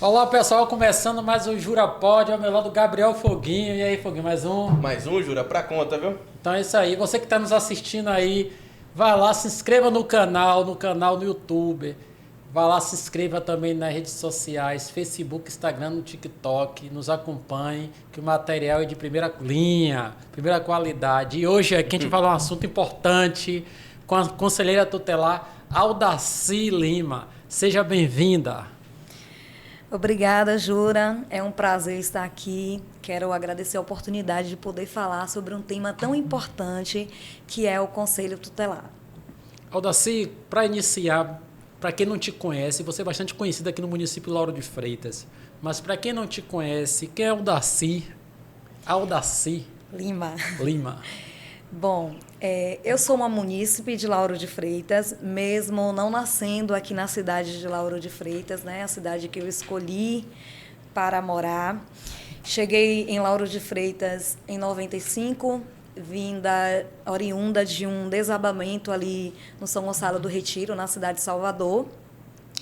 Olá pessoal, começando mais um Jura Pod, ao meu lado Gabriel Foguinho. E aí, Foguinho, mais um? Mais um, Jura, pra conta, viu? Então é isso aí, você que está nos assistindo aí, vai lá, se inscreva no canal no YouTube. Vai lá, se inscreva também nas redes sociais, Facebook, Instagram, no TikTok. Nos acompanhe, que o material é de primeira linha, primeira qualidade. E hoje aqui a gente vai falar um assunto importante com a conselheira tutelar Aldaci Lima. Seja bem-vinda. Obrigada, Jura. É um prazer estar aqui. Quero agradecer a oportunidade de poder falar sobre um tema tão importante que é o Conselho Tutelar. Aldaci, para iniciar, para quem não te conhece, você é bastante conhecida aqui no município de Lauro de Freitas. Mas para quem não te conhece, quem é Aldaci? Aldaci Lima. Lima. Bom, eu sou uma munícipe de Lauro de Freitas, mesmo não nascendo aqui na cidade de Lauro de Freitas, né? A cidade que eu escolhi para morar. Cheguei em Lauro de Freitas em 95, oriunda de um desabamento ali no São Gonçalo do Retiro, na cidade de Salvador.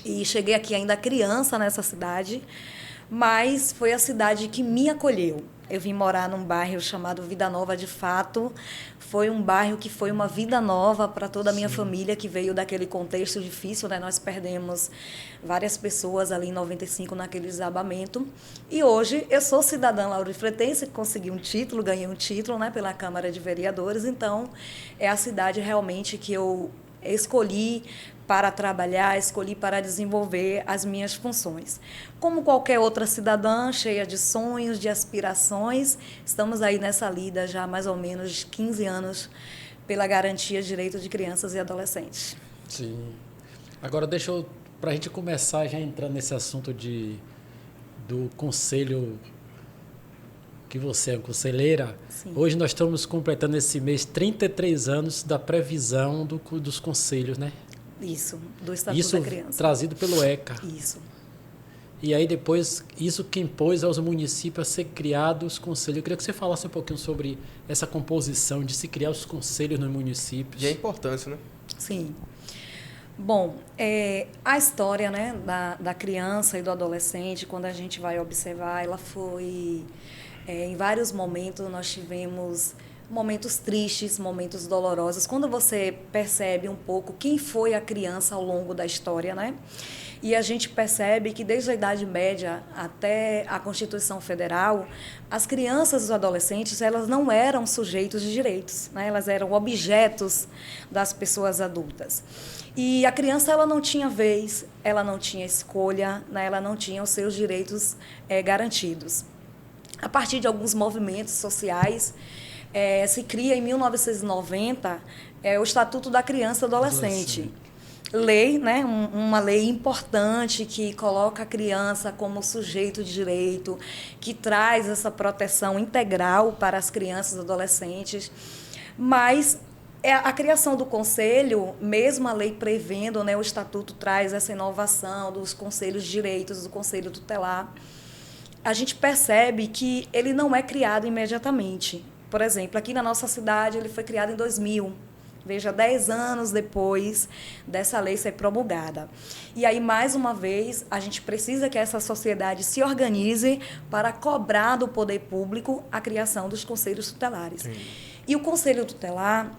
E cheguei aqui ainda criança nessa cidade, mas foi a cidade que me acolheu. Eu vim morar num bairro chamado Vida Nova de Fato. Foi um bairro que foi uma vida nova para toda a minha família, que veio daquele contexto difícil, né? Nós perdemos várias pessoas ali em 95 naquele desabamento. E hoje eu sou cidadã laurofretense, consegui um título, ganhei um título, né, pela Câmara de Vereadores. Então, é a cidade realmente que eu escolhi para trabalhar, escolhi para desenvolver as minhas funções. Como qualquer outra cidadã, cheia de sonhos, de aspirações, estamos aí nessa lida já há mais ou menos 15 anos pela garantia de direitos de crianças e adolescentes. Sim. Agora para a gente começar já entrando nesse assunto do conselho, que você é conselheira. Sim. Hoje nós estamos completando esse mês 33 anos da previsão dos conselhos, né? Isso, do Estatuto da Criança. Isso trazido pelo ECA. Isso. E aí depois, isso que impôs aos municípios a ser criados os conselhos. Eu queria que você falasse um pouquinho sobre essa composição de se criar os conselhos nos municípios. E a importância, né? Sim. Bom, a história, né, da criança e do adolescente, quando a gente vai observar, ela foi... em vários momentos nós tivemos momentos tristes, momentos dolorosos. Quando você percebe um pouco quem foi a criança ao longo da história, né? E a gente percebe que desde a Idade Média até a Constituição Federal, as crianças e os adolescentes, elas não eram sujeitos de direitos, né? Elas eram objetos das pessoas adultas. E a criança, ela não tinha vez, ela não tinha escolha, né? Ela não tinha os seus direitos garantidos. A partir de alguns movimentos sociais, se cria em 1990 o Estatuto da Criança e Adolescente. Lei, né, uma lei importante que coloca a criança como sujeito de direito, que traz essa proteção integral para as crianças e adolescentes. Mas a criação do conselho, mesmo a lei prevendo, né, o Estatuto traz essa inovação dos conselhos de direitos, do conselho tutelar, a gente percebe que ele não é criado imediatamente. Por exemplo, aqui na nossa cidade, ele foi criado em 2000. Veja, 10 anos depois dessa lei ser promulgada. E aí, mais uma vez, a gente precisa que essa sociedade se organize para cobrar do poder público a criação dos conselhos tutelares. Sim. E o Conselho Tutelar,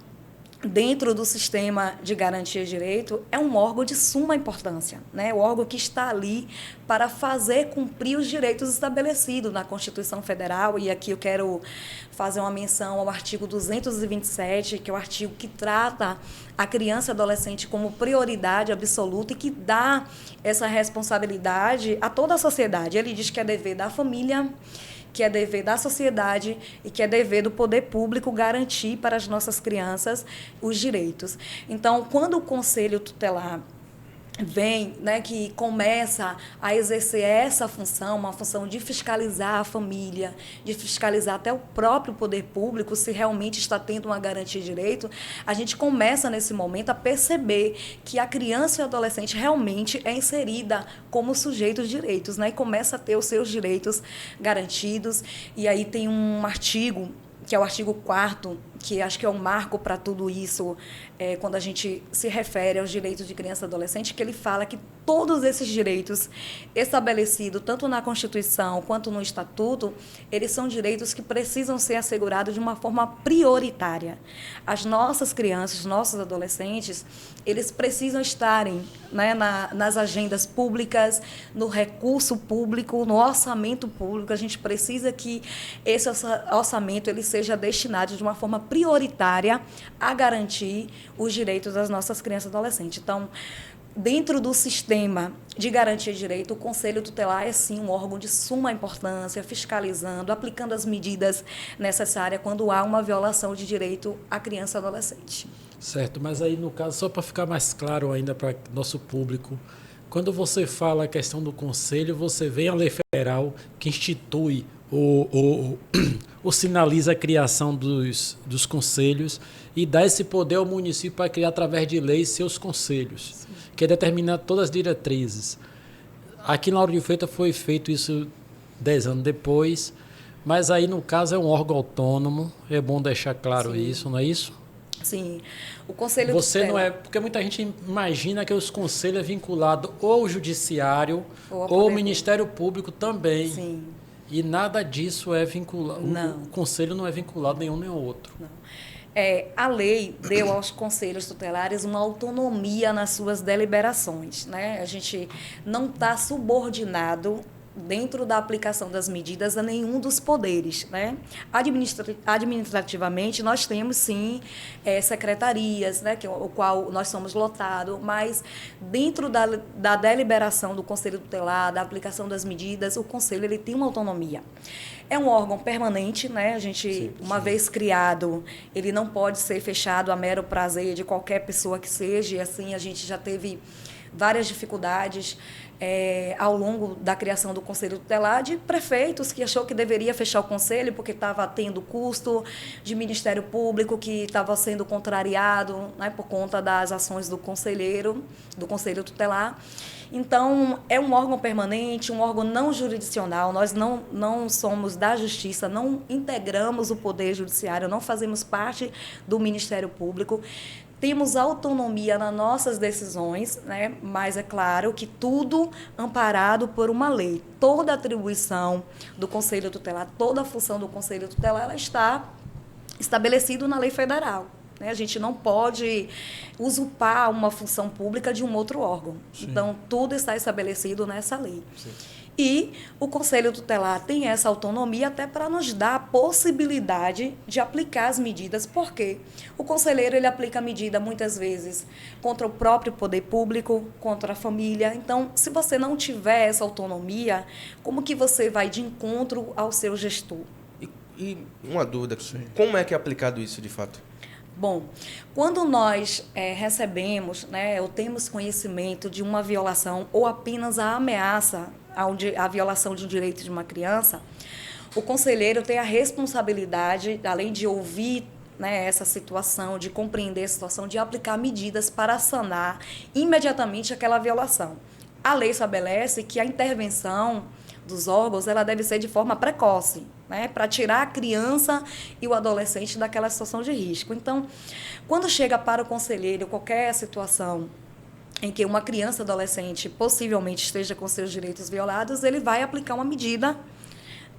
dentro do sistema de garantia de direito, é um órgão de suma importância, né? O órgão que está ali para fazer cumprir os direitos estabelecidos na Constituição Federal. E aqui eu quero fazer uma menção ao artigo 227, que é o artigo que trata a criança e adolescente como prioridade absoluta e que dá essa responsabilidade a toda a sociedade. Ele diz que é dever da família, que é dever da sociedade e que é dever do poder público garantir para as nossas crianças os direitos. Então, quando o Conselho Tutelar vem, né, que começa a exercer essa função, uma função de fiscalizar a família, de fiscalizar até o próprio poder público, se realmente está tendo uma garantia de direito, a gente começa nesse momento a perceber que a criança e o adolescente realmente é inserida como sujeito de direitos, né, e começa a ter os seus direitos garantidos. E aí tem um artigo que é o artigo 4º, que acho que é um marco para tudo isso, quando a gente se refere aos direitos de criança e adolescente, que ele fala que todos esses direitos estabelecidos, tanto na Constituição quanto no Estatuto, eles são direitos que precisam ser assegurados de uma forma prioritária. As nossas crianças, nossos adolescentes, eles precisam estarem, né, nas agendas públicas, no recurso público, no orçamento público. A gente precisa que esse orçamento ele seja destinado de uma forma prioritária a garantir os direitos das nossas crianças e adolescentes. Então, dentro do sistema de garantia de direito, o Conselho Tutelar é, sim, um órgão de suma importância, fiscalizando, aplicando as medidas necessárias quando há uma violação de direito à criança e adolescente. Certo, mas aí, no caso, só para ficar mais claro ainda para nosso público, quando você fala a questão do Conselho, você vê a lei federal que institui ou sinaliza a criação dos conselhos e dá esse poder ao município para criar, através de leis, seus conselhos, sim, que determina todas as diretrizes. Aqui na Lauro de Freitas foi feito isso 10 anos depois, mas aí, no caso, é um órgão autônomo, é bom deixar claro, sim, isso, não é isso? Sim. O Conselho Você Tutelar... não é... Porque muita gente imagina que os conselhos é vinculado ou ao Judiciário ou ao Ministério Público também. Sim. E nada disso é vinculado. Não. O conselho não é vinculado nenhum nem outro. Não. A lei deu aos conselhos tutelares uma autonomia nas suas deliberações, né? A gente não está subordinado dentro da aplicação das medidas a nenhum dos poderes, né? Administrativamente, nós temos, sim, secretarias, né, o qual nós somos lotados, mas dentro da deliberação do Conselho Tutelar, da aplicação das medidas, o Conselho ele tem uma autonomia. É um órgão permanente, né? A gente, sim, uma vez criado, ele não pode ser fechado a mero prazer de qualquer pessoa que seja, e assim a gente já teve várias dificuldades ao longo da criação do Conselho Tutelar, de prefeitos que achou que deveria fechar o conselho porque estava tendo custo, de Ministério Público que estava sendo contrariado, né, por conta das ações do Conselho Tutelar. Então, é um órgão permanente, um órgão não jurisdicional. Nós não somos da Justiça, não integramos o Poder Judiciário, não fazemos parte do Ministério Público. Temos autonomia nas nossas decisões, né? Mas é claro que tudo amparado por uma lei. Toda a atribuição do Conselho Tutelar, toda a função do Conselho Tutelar, ela está estabelecida na lei federal. A gente não pode usurpar uma função pública de um outro órgão. Sim. Então, tudo está estabelecido nessa lei. Sim. E o Conselho Tutelar tem essa autonomia até para nos dar a possibilidade de aplicar as medidas, porque o conselheiro ele aplica a medida muitas vezes contra o próprio poder público, contra a família. Então, se você não tiver essa autonomia, como que você vai de encontro ao seu gestor? E uma dúvida, como é que é aplicado isso de fato? Bom, quando nós recebemos, né, ou temos conhecimento de uma violação ou apenas a ameaça à violação de um direito de uma criança, o conselheiro tem a responsabilidade, além de ouvir, né, essa situação, de compreender a situação, de aplicar medidas para sanar imediatamente aquela violação. A lei estabelece que a intervenção dos órgãos ela deve ser de forma precoce, né, para tirar a criança e o adolescente daquela situação de risco. Então, quando chega para o conselheiro qualquer situação em que uma criança ou adolescente possivelmente esteja com seus direitos violados, ele vai aplicar uma medida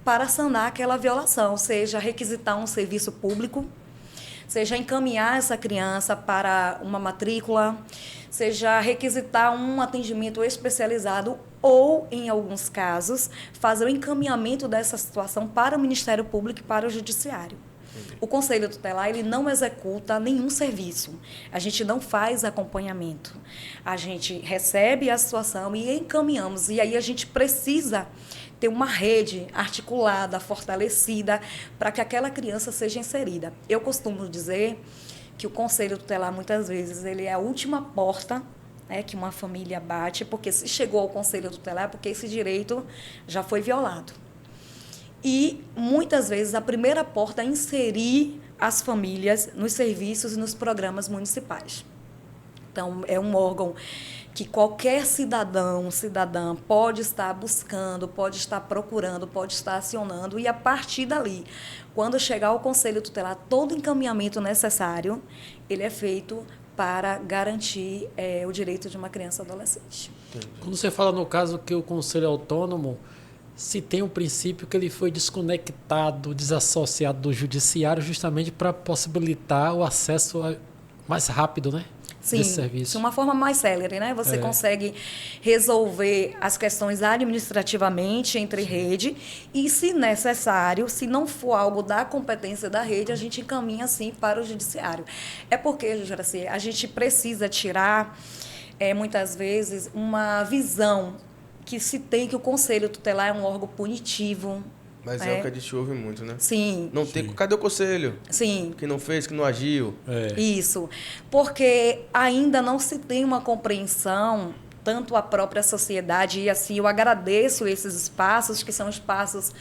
para sanar aquela violação, seja requisitar um serviço público, seja encaminhar essa criança para uma matrícula, seja requisitar um atendimento especializado ou, em alguns casos, fazer o encaminhamento dessa situação para o Ministério Público e para o Judiciário. O Conselho Tutelar ele não executa nenhum serviço. A gente não faz acompanhamento. A gente recebe a situação e encaminhamos. E aí a gente precisa ter uma rede articulada, fortalecida, para que aquela criança seja inserida. Eu costumo dizer que o Conselho Tutelar, muitas vezes, ele é a última porta, né, que uma família bate, porque se chegou ao Conselho Tutelar é porque esse direito já foi violado. E, muitas vezes, a primeira porta é inserir as famílias nos serviços e nos programas municipais. Então, é um órgão que qualquer cidadão, cidadã pode estar buscando, pode estar procurando, pode estar acionando, e a partir dali, quando chegar ao Conselho Tutelar, todo encaminhamento necessário, ele é feito para garantir o direito de uma criança ou adolescente. Quando você fala no caso que o Conselho Autônomo, se tem um princípio que ele foi desconectado, desassociado do judiciário, justamente para possibilitar o acesso mais rápido, né? Sim, desse serviço. de uma forma mais célere, né? Você consegue resolver as questões administrativamente entre rede e, se necessário, se não for algo da competência da rede, a gente encaminha, sim, para o judiciário. É porque, Juraci, a gente precisa tirar, muitas vezes, uma visão que se tem que o Conselho Tutelar é um órgão punitivo. Mas é o que a gente ouve muito, né? Sim. Não tem, cadê o conselho? Sim. Que não fez, que não agiu. Isso. Porque ainda não se tem uma compreensão, tanto a própria sociedade, e assim, eu agradeço esses espaços, que são espaços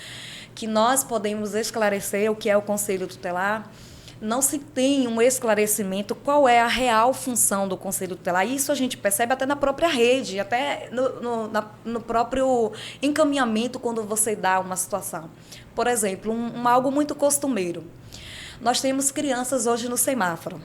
que nós podemos esclarecer o que é o Conselho Tutelar. Não se tem um esclarecimento qual é a real função do Conselho Tutelar. Isso a gente percebe até na própria rede, até no próprio encaminhamento quando você dá uma situação. Por exemplo, algo muito costumeiro. Nós temos crianças hoje no semáforo.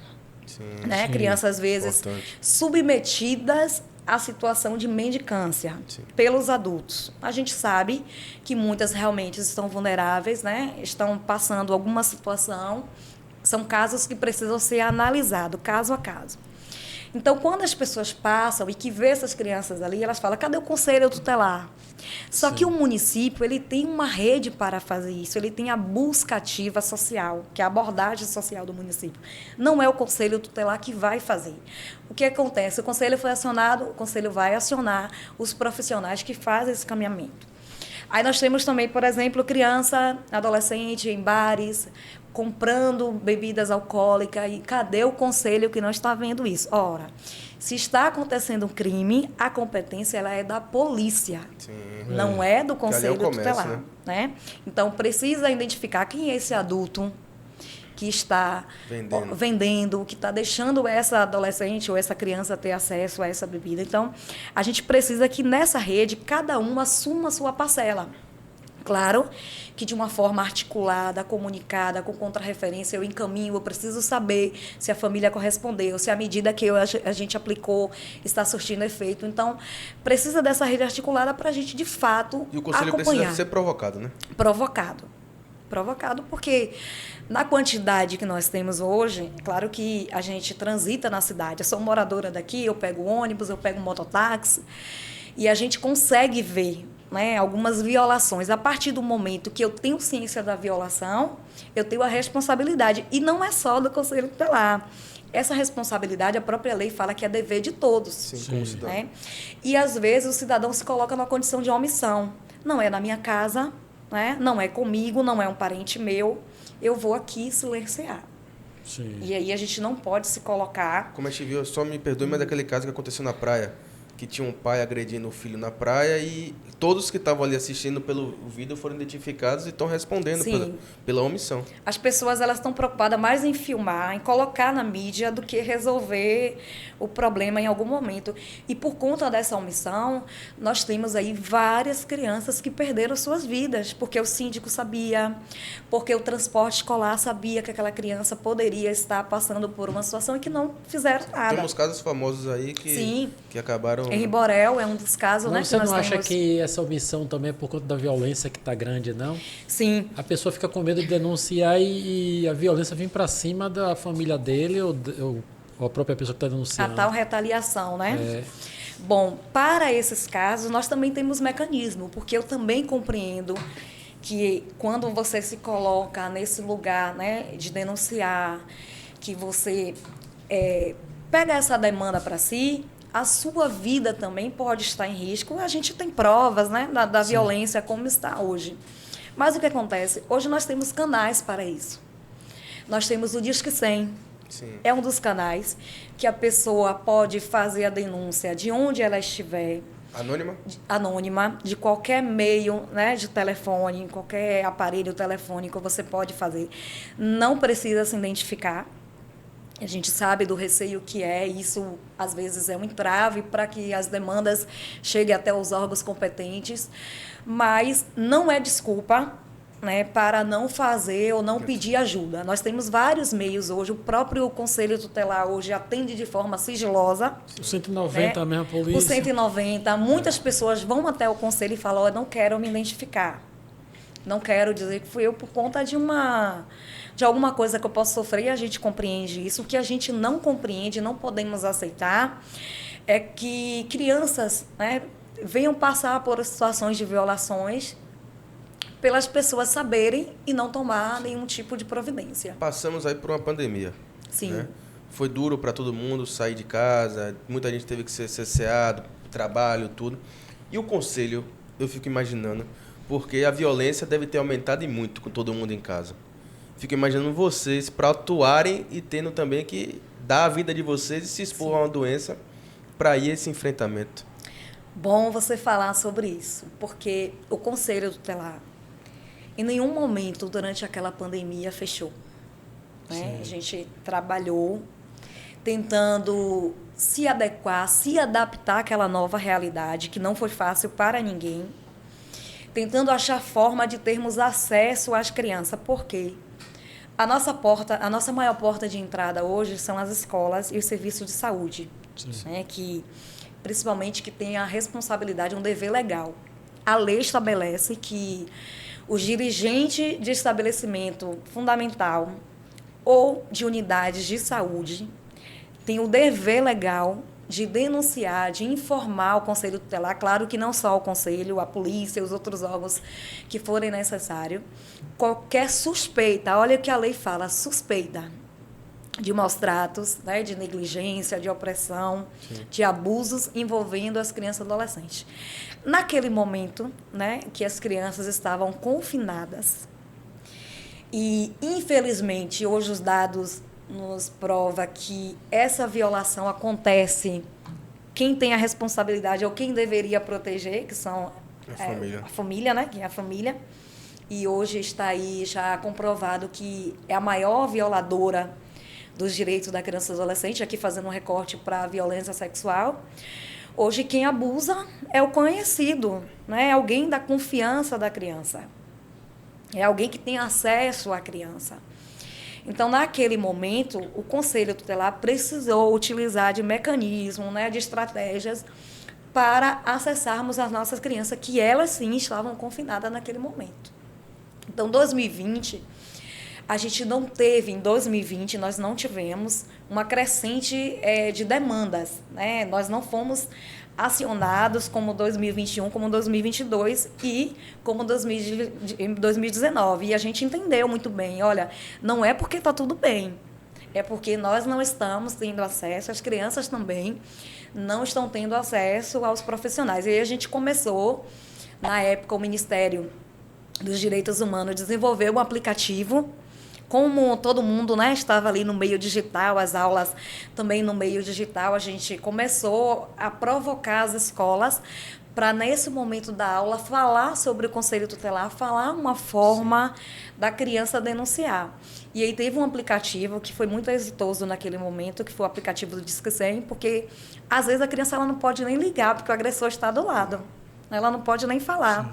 Sim, né? sim. Crianças, às vezes, Importante. submetidas à situação de mendicância pelos adultos. A gente sabe que muitas realmente estão vulneráveis, né? Estão passando alguma situação. São casos que precisam ser analisados, caso a caso. Então, quando as pessoas passam e que vê essas crianças ali, elas falam, cadê o Conselho Tutelar? Só que o município, ele tem uma rede para fazer isso, ele tem a busca ativa social, que é a abordagem social do município. Não é o Conselho Tutelar que vai fazer. O que acontece? O Conselho foi acionado, o Conselho vai acionar os profissionais que fazem esse caminhamento. Aí nós temos também, por exemplo, criança, adolescente em bares, comprando bebidas alcoólicas. E cadê o conselho que não está vendo isso? Ora, se está acontecendo um crime, a competência ela é da polícia, não é do Conselho Tutelar. Né? Então, precisa identificar quem é esse adulto que está vendendo, que está deixando essa adolescente ou essa criança ter acesso a essa bebida. Então, a gente precisa que nessa rede cada um assuma a sua parcela. Claro que de uma forma articulada, comunicada, com contrarreferência, eu encaminho, eu preciso saber se a família correspondeu, se a medida que a gente aplicou está surtindo efeito. Então, precisa dessa rede articulada para a gente, de fato, e o conselho acompanhar. precisa ser provocado, né? Provocado, porque na quantidade que nós temos hoje, claro que a gente transita na cidade. Eu sou moradora daqui, eu pego ônibus, eu pego mototáxi, e a gente consegue ver, né, algumas violações. A partir do momento que eu tenho ciência da violação, eu tenho a responsabilidade. E não é só do Conselho Tutelar. Essa responsabilidade, a própria lei fala que é dever de todos. Sim. Né? E, às vezes, o cidadão se coloca numa condição de omissão. Não é na minha casa, né? Não é comigo, não é um parente meu. Eu vou aqui silenciar. Sim. E aí a gente não pode se colocar... Como a gente viu, só me perdoe, mas daquele caso que aconteceu na praia, que tinha um pai agredindo o filho na praia e todos que estavam ali assistindo pelo vídeo foram identificados e estão respondendo pela omissão. As pessoas elas estão preocupadas mais em filmar, em colocar na mídia, do que resolver o problema em algum momento. E por conta dessa omissão, nós temos aí várias crianças que perderam suas vidas, porque o síndico sabia, porque o transporte escolar sabia que aquela criança poderia estar passando por uma situação e que não fizeram nada. Temos casos famosos aí que acabaram... Em Borel é um dos casos, não, né? você que não nós acha temos... que essa omissão também é por conta da violência que está grande, não? Sim. A pessoa fica com medo de denunciar e a violência vem para cima da família dele ou a própria pessoa que está denunciando. A tal retaliação, né? É. Bom, para esses casos, nós também temos mecanismo, porque eu também compreendo que quando você se coloca nesse lugar, né, de denunciar, que você pega essa demanda para si, a sua vida também pode estar em risco. A gente tem provas, né, da violência como está hoje. Mas o que acontece? Hoje nós temos canais para isso. Nós temos o Disque 100. Sim. É um dos canais que a pessoa pode fazer a denúncia de onde ela estiver. Anônima? Anônima, de qualquer meio, né, de telefone, qualquer aparelho telefônico você pode fazer. Não precisa se identificar. A gente sabe do receio que é, isso às vezes é um entrave para que as demandas cheguem até os órgãos competentes, mas não é desculpa, né, para não fazer ou não pedir ajuda. Nós temos vários meios hoje, o próprio Conselho Tutelar hoje atende de forma sigilosa. O 190 né? mesmo, a polícia. O 190, muitas pessoas vão até o conselho e falam, eu não quero me identificar. Não quero dizer que fui eu por conta de alguma coisa que eu posso sofrer, e a gente compreende isso. O que a gente não compreende, não podemos aceitar, é que crianças, né, venham passar por situações de violações pelas pessoas saberem e não tomar nenhum tipo de providência. Passamos aí por uma pandemia. Sim. Né? Foi duro para todo mundo sair de casa, muita gente teve que ser cesseado, trabalho, tudo. E o conselho, eu fico imaginando, porque a violência deve ter aumentado e muito com todo mundo em casa. Fico imaginando vocês para atuarem e tendo também que dar a vida de vocês e se expor a uma doença para ir esse enfrentamento. Bom você falar sobre isso, porque o Conselho Tutelar, em nenhum momento durante aquela pandemia fechou. Né? A gente trabalhou tentando se adequar, se adaptar àquela nova realidade, que não foi fácil para ninguém, tentando achar forma de termos acesso às crianças. Por quê? A nossa maior porta de entrada hoje são as escolas e os serviços de saúde, né? Que, principalmente, que tem a responsabilidade, um dever legal. A lei estabelece que os dirigentes de estabelecimento fundamental ou de unidades de saúde têm o dever legal de denunciar, de informar o Conselho Tutelar, claro que não só o Conselho, a polícia, os outros órgãos que forem necessários, qualquer suspeita, olha o que a lei fala, suspeita de maus tratos, né, de negligência, de opressão, sim, de abusos envolvendo as crianças e adolescentes. Naquele momento, né, que as crianças estavam confinadas, e infelizmente hoje os dados nos prova que essa violação acontece, quem tem a responsabilidade ou quem deveria proteger, que são a família, né, que é a família, e hoje está aí já comprovado que é a maior violadora dos direitos da criança e adolescente, aqui fazendo um recorte para a violência sexual. Hoje quem abusa é o conhecido, né? É alguém da confiança da criança, é alguém que tem acesso à criança. Então, naquele momento, o Conselho Tutelar precisou utilizar de mecanismos, né, de estratégias para acessarmos as nossas crianças, que elas sim estavam confinadas naquele momento. Então, 2020, a gente não teve, em 2020, nós não tivemos uma crescente de demandas, né? Nós não fomos acionados como 2021, como 2022 e como 2019. E a gente entendeu muito bem, olha, não é porque está tudo bem, é porque nós não estamos tendo acesso, as crianças também não estão tendo acesso aos profissionais. E aí a gente começou, na época, o Ministério dos Direitos Humanos desenvolveu um aplicativo. Como todo mundo, né, estava ali no meio digital, as aulas também no meio digital, a gente começou a provocar as escolas para, nesse momento da aula, falar sobre o Conselho Tutelar, falar uma forma da criança denunciar. E aí teve um aplicativo que foi muito exitoso naquele momento, que foi o aplicativo do Disque 100, porque, às vezes, a criança ela não pode nem ligar, porque o agressor está do lado. Ela não pode nem falar. Sim.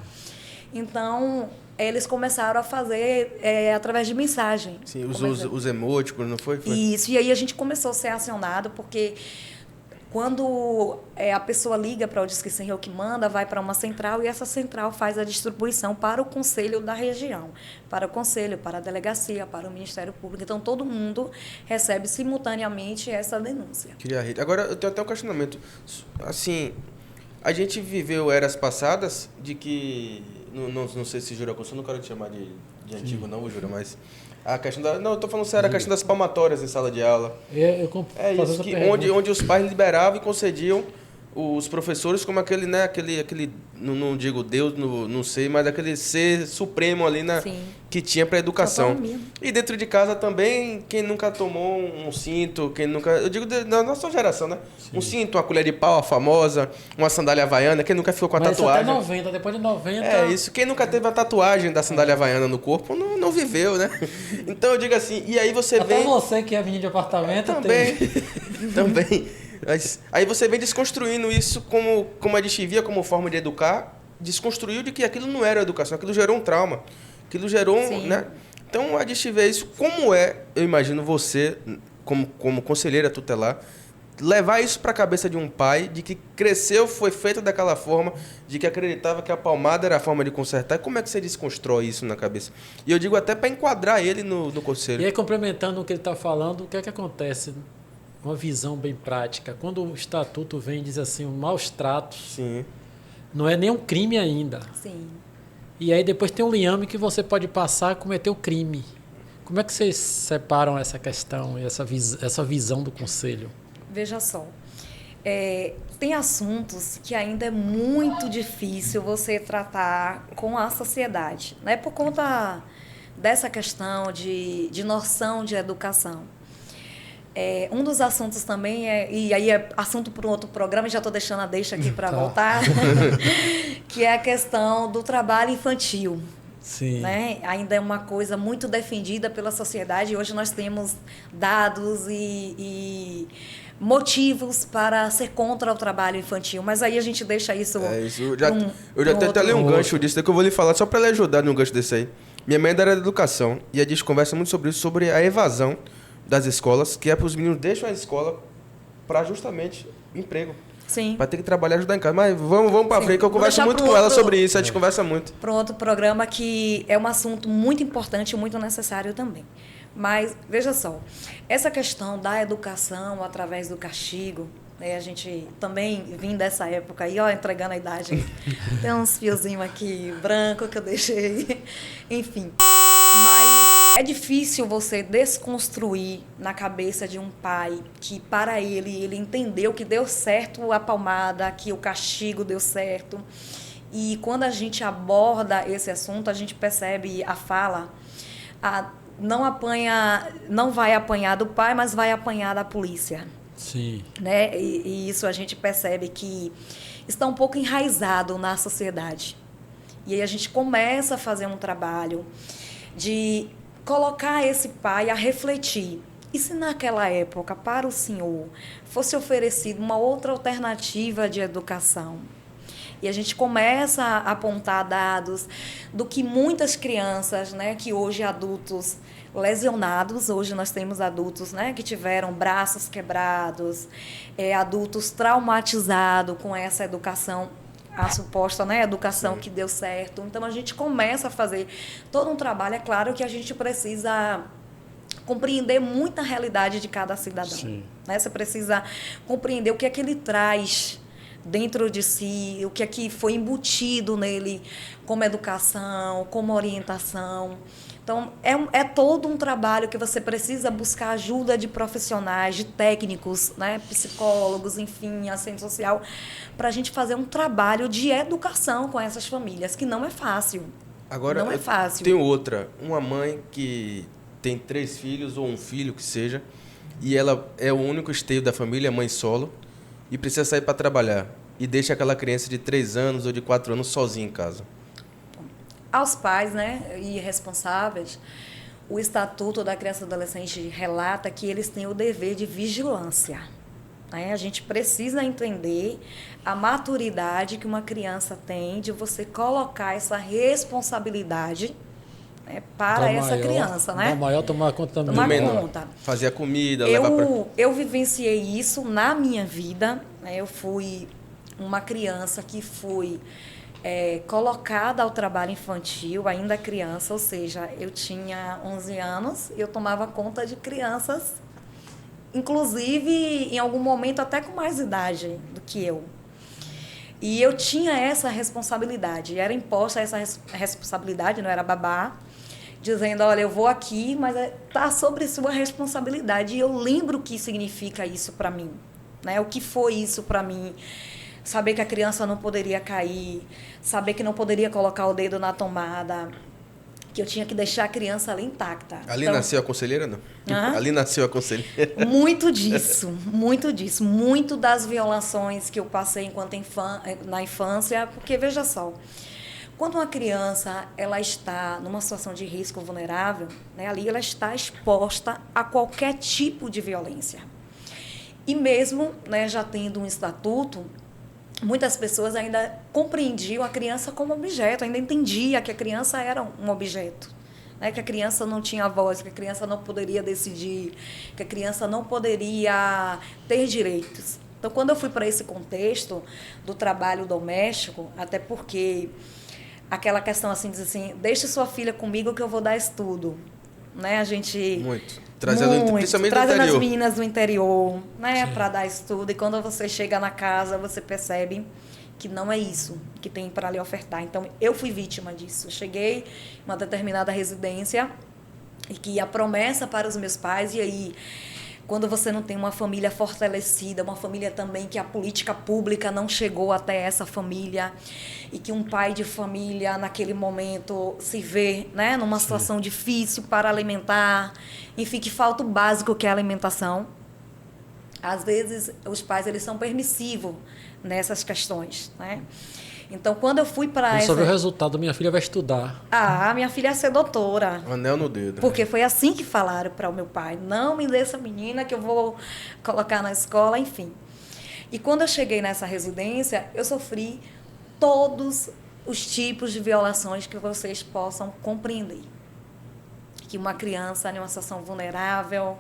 Então, eles começaram a fazer através de mensagem. Sim, os emoticons, não foi? Isso, e aí a gente começou a ser acionado, porque quando a pessoa liga para o Disque 100, que manda, vai para uma central, e essa central faz a distribuição para o conselho da região, para o conselho, para a delegacia, para o Ministério Público. Então, todo mundo recebe simultaneamente essa denúncia. Agora, eu tenho até um questionamento. Assim, a gente viveu eras passadas de que... Não sei se jura, eu não quero te chamar de antigo, não, Jura, mas a questão da... Não, eu estou falando sério, a questão das palmatórias em sala de aula. É isso, que, onde os pais liberavam e concediam os professores como aquele, né, não digo Deus, não sei, mas aquele ser supremo ali que tinha para a educação. Autonomia. E dentro de casa também, quem nunca tomou um cinto, quem nunca, eu digo da nossa geração, né? Sim. Um cinto, uma colher de pau, a famosa, uma sandália havaiana, quem nunca ficou com a tatuagem. Até 90, depois de 90... É isso, quem nunca teve a tatuagem da sandália havaiana no corpo não viveu, né? Então eu digo assim, e aí você até vem... você que é menino de apartamento também, também. Mas aí você vem desconstruindo isso como a gente via como forma de educar, desconstruiu de que aquilo não era educação, aquilo gerou um trauma, aquilo gerou né? Então a gente vê isso, como eu imagino você, como conselheira tutelar, levar isso para a cabeça de um pai, de que cresceu, foi feito daquela forma, de que acreditava que a palmada era a forma de consertar. Como é que você desconstrói isso na cabeça? E eu digo até para enquadrar ele no conselho. E aí, complementando o que ele está falando, o que é que acontece? Uma visão bem prática. Quando o estatuto vem e diz assim, um maus tratos, Sim. não é nem um crime ainda. Sim. E aí depois tem um liame que você pode passar a cometer o crime. Como é que vocês separam essa questão e essa visão do conselho? Veja só, tem assuntos que ainda é muito difícil você tratar com a sociedade, né? Por conta dessa questão de noção de educação. Um dos assuntos também e aí é assunto para um outro programa, já estou deixando a deixa aqui para voltar, que é a questão do trabalho infantil. Sim. Né? Ainda é uma coisa muito defendida pela sociedade. Hoje nós temos dados e motivos para ser contra o trabalho infantil. Mas aí a gente deixa isso... Eu já até li um gancho disso, que eu vou lhe falar, só para lhe ajudar num gancho desse aí. Minha mãe é da área da educação e a gente conversa muito sobre isso, sobre a evasão das escolas, que é para os meninos deixam a escola para justamente emprego. Sim. Para ter que trabalhar e ajudar em casa. Mas vamos para frente, que eu converso muito com ela sobre isso, a gente conversa muito. Para outro programa que é um assunto muito importante e muito necessário também. Mas, veja só, essa questão da educação através do castigo, né, a gente também vim dessa época aí, ó, entregando a idade. Tem uns fiozinhos aqui branco que eu deixei. Enfim. Mas é difícil você desconstruir na cabeça de um pai que, para ele entendeu que deu certo a palmada, que o castigo deu certo. E quando a gente aborda esse assunto, a gente percebe a fala, não vai apanhar do pai, mas vai apanhar da polícia. Sim. Né? E isso a gente percebe que está um pouco enraizado na sociedade. E aí a gente começa a fazer um trabalho de colocar esse pai a refletir. E se naquela época, para o senhor, fosse oferecida uma outra alternativa de educação? E a gente começa a apontar dados do que muitas crianças, né, que hoje adultos lesionados, hoje nós temos adultos, né, que tiveram braços quebrados, adultos traumatizados com essa educação, a suposta, né, educação que deu certo. Então a gente começa a fazer todo um trabalho. É claro que a gente precisa compreender muita realidade de cada cidadão. Né? Você precisa compreender o que é que ele traz dentro de si, o que é que foi embutido nele como educação, como orientação. Então, é todo um trabalho que você precisa buscar ajuda de profissionais, de técnicos, né, psicólogos, enfim, assistente social, para a gente fazer um trabalho de educação com essas famílias, que não é fácil. Agora, não é fácil. Tem outra, uma mãe que tem 3 filhos ou um filho que seja, e ela é o único esteio da família, mãe solo, e precisa sair para trabalhar, e deixa aquela criança de 3 anos ou de 4 anos sozinha em casa. Aos pais, né, e responsáveis, o Estatuto da Criança e do Adolescente relata que eles têm o dever de vigilância. Né? A gente precisa entender a maturidade que uma criança tem de você colocar essa responsabilidade, né, para essa criança. Né? O maior tomar conta também. Tomar conta. Fazer a comida, levar para... Eu vivenciei isso na minha vida. Né? Eu fui uma criança que fui... colocada ao trabalho infantil, ainda criança, ou seja, eu tinha 11 anos e eu tomava conta de crianças, inclusive, em algum momento, até com mais idade do que eu. E eu tinha essa responsabilidade, era imposta essa responsabilidade, não era babá, dizendo, olha, eu vou aqui, mas está sobre sua responsabilidade. E eu lembro o que significa isso para mim, né? O que foi isso para mim. saber que a criança não poderia cair, saber que não poderia colocar o dedo na tomada, que eu tinha que deixar a criança ali intacta. Ali então, nasceu a conselheira, não? Ali nasceu a conselheira. Muito disso, muito disso. Muito das violações que eu passei enquanto na infância, porque, veja só, quando uma criança ela está numa situação de risco vulnerável, né, ali ela está exposta a qualquer tipo de violência. E mesmo, né, já tendo um estatuto, muitas pessoas ainda compreendiam a criança como objeto, ainda entendia que a criança era um objeto, né? Que a criança não tinha voz, que a criança não poderia decidir, que a criança não poderia ter direitos. Então, quando eu fui para esse contexto do trabalho doméstico, até porque aquela questão assim, diz assim, deixe sua filha comigo que eu vou dar estudo. Né? A gente... Principalmente trazendo as meninas do interior, né, para dar estudo. E quando você chega na casa, você percebe que não é isso que tem para lhe ofertar. Então, eu fui vítima disso. Eu cheguei em uma determinada residência e que a promessa para os meus pais, e aí, quando você não tem uma família fortalecida, uma família também que a política pública não chegou até essa família, e que um pai de família, naquele momento, se vê, né, numa situação difícil para alimentar, enfim, que falta o básico, que é a alimentação. Às vezes, os pais eles são permissivos nessas questões, né? Então, quando eu fui para essa... Eu só vi o resultado, minha filha vai estudar. Minha filha ia ser doutora. Anel no dedo. Porque foi assim que falaram para o meu pai. Não me dê essa menina que eu vou colocar na escola, enfim. E quando eu cheguei nessa residência, eu sofri todos os tipos de violações que vocês possam compreender. Que uma criança em uma situação vulnerável,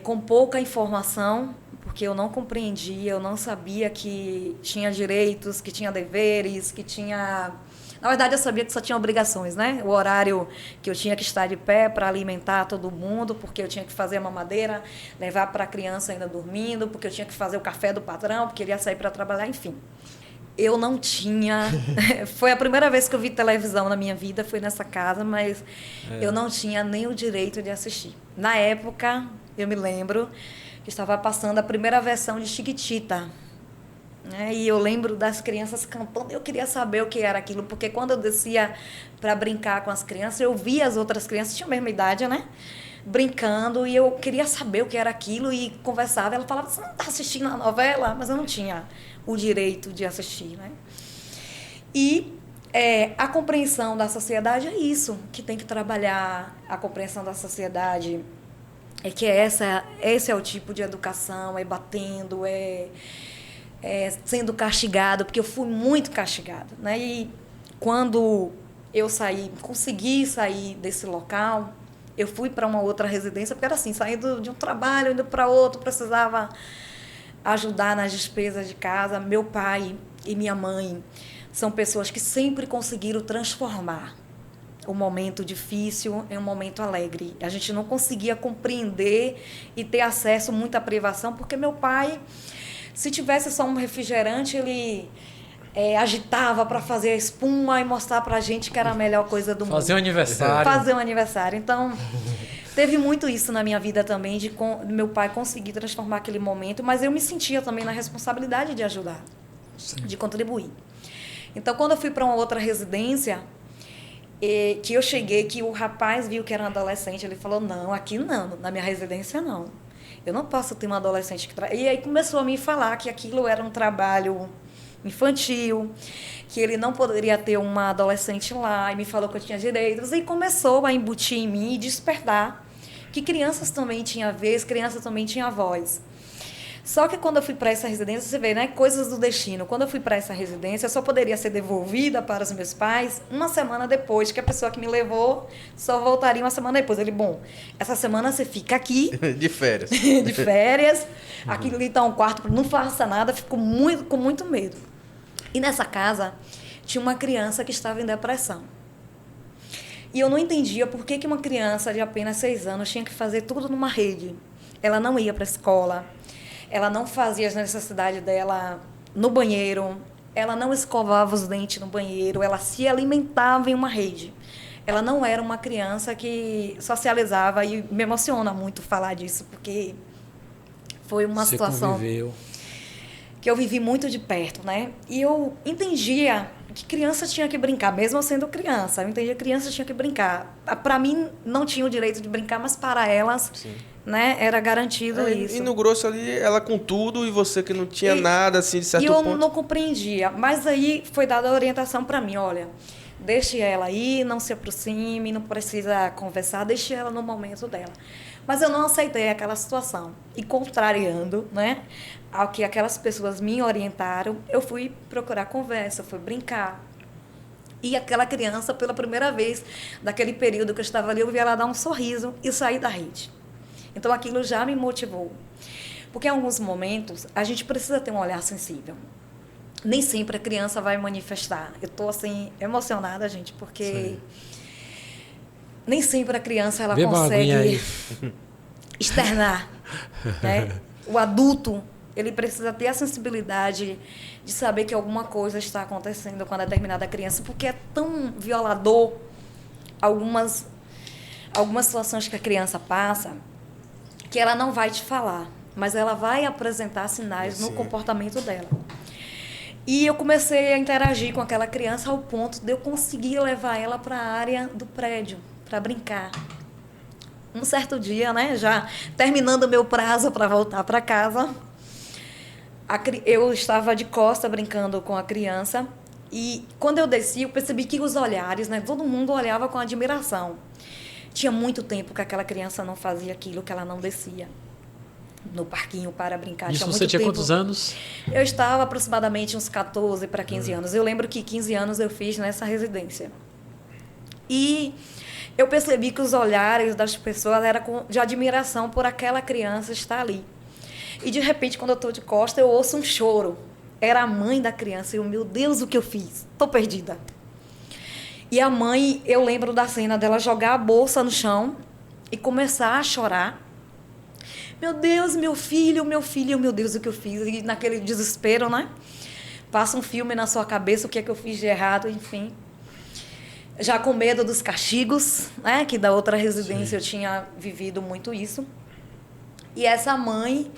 com pouca informação, porque eu não compreendia, eu não sabia que tinha direitos, que tinha deveres, que tinha... Na verdade, eu sabia que só tinha obrigações, né? O horário que eu tinha que estar de pé para alimentar todo mundo, porque eu tinha que fazer a mamadeira, levar para a criança ainda dormindo, porque eu tinha que fazer o café do patrão, porque ele ia sair para trabalhar, enfim. Eu não tinha... Foi a primeira vez que eu vi televisão na minha vida, foi nessa casa, mas eu não tinha nem o direito de assistir. Na época, eu me lembro que estava passando a primeira versão de Chiquitita. Né? E eu lembro das crianças cantando, eu queria saber o que era aquilo, porque quando eu descia para brincar com as crianças, eu via as outras crianças, tinham a mesma idade, né? Brincando, e eu queria saber o que era aquilo e conversava. Ela falava, você não está assistindo a novela? Mas eu não tinha o direito de assistir, né? E a compreensão da sociedade é isso, que tem que trabalhar a compreensão da sociedade. Que esse é o tipo de educação, é batendo, sendo castigado, porque eu fui muito castigada, né? E quando eu consegui sair desse local, eu fui para uma outra residência, porque era assim, saindo de um trabalho, indo para outro, precisava ajudar nas despesas de casa. Meu pai e minha mãe são pessoas que sempre conseguiram transformar o momento difícil em um momento alegre. A gente não conseguia compreender e ter acesso muito à privação, porque meu pai, se tivesse só um refrigerante, ele agitava para fazer a espuma e mostrar para a gente que era a melhor coisa do mundo. Fazer um aniversário. Fazer um aniversário. Então, teve muito isso na minha vida também, de meu pai conseguir transformar aquele momento, mas eu me sentia também na responsabilidade de ajudar, de contribuir. Então, quando eu fui para uma outra residência, que eu cheguei, que o rapaz viu que era um adolescente, ele falou, não, aqui não, na minha residência não. Eu não posso ter uma adolescente que... E aí começou a me falar que aquilo era um trabalho infantil, que ele não poderia ter uma adolescente lá, e me falou que eu tinha direitos, e começou a embutir em mim e despertar que crianças também tinham vez, crianças também tinham voz. Só que quando eu fui para essa residência, você vê, né, coisas do destino. Quando eu fui para essa residência, eu só poderia ser devolvida para os meus pais uma semana depois, que a pessoa que me levou só voltaria uma semana depois. Ele, bom, essa semana você fica aqui. De férias. De férias. Aqui ali está um quarto, não faça nada, fico com muito medo. E nessa casa tinha uma criança que estava em depressão. E eu não entendia por que uma criança de apenas 6 anos tinha que fazer tudo numa rede. Ela não ia para a escola. Ela não fazia as necessidades dela no banheiro, ela não escovava os dentes no banheiro, ela se alimentava em uma rede. Ela não era uma criança que socializava, e me emociona muito falar disso, porque foi uma situação que eu vivi muito de perto, né? E eu entendia que criança tinha que brincar, mesmo eu sendo criança. Eu entendia que criança tinha que brincar. Para mim, não tinha o direito de brincar, mas para elas, né, era garantido isso. E no grosso ali, ela com tudo e você que não tinha nada, assim, de certo ponto. E eu não compreendia. Mas aí foi dada a orientação para mim, olha, deixe ela aí, não se aproxime, não precisa conversar, deixe ela no momento dela. Mas eu não aceitei aquela situação. E contrariando, né, ao que aquelas pessoas me orientaram, eu fui procurar conversa, fui brincar. E aquela criança, pela primeira vez, daquele período que eu estava ali, eu vi ela dar um sorriso e sair da rede. Então, aquilo já me motivou. Porque, em alguns momentos, a gente precisa ter um olhar sensível. Nem sempre a criança vai manifestar. Eu estou, assim, emocionada, gente, porque... Sim. Nem sempre a criança ela consegue externar, né? O adulto, ele precisa ter a sensibilidade de saber que alguma coisa está acontecendo com a determinada criança, porque é tão violador algumas situações que a criança passa que ela não vai te falar, mas ela vai apresentar sinais no comportamento dela. E eu comecei a interagir com aquela criança ao ponto de eu conseguir levar ela para a área do prédio, para brincar. Um certo dia, né, já terminando o meu prazo para voltar para casa, eu estava de costa brincando com a criança e quando eu desci, eu percebi que os olhares, né, todo mundo olhava com admiração. Tinha muito tempo que aquela criança não fazia aquilo, que ela não descia no parquinho para brincar. Isso você tinha quantos anos? Eu estava aproximadamente uns 14 para 15 anos. Eu lembro que 15 anos eu fiz nessa residência. E eu percebi que os olhares das pessoas eram de admiração por aquela criança estar ali. E, de repente, quando eu estou de costa, eu ouço um choro. Era a mãe da criança. E eu, meu Deus, o que eu fiz? Estou perdida. E a mãe, eu lembro da cena dela jogar a bolsa no chão e começar a chorar. Meu Deus, meu filho, meu Deus, o que eu fiz? E naquele desespero, né? Passa um filme na sua cabeça, o que é que eu fiz de errado, enfim. Já com medo dos castigos, né? Que da outra residência eu tinha vivido muito isso. E essa mãe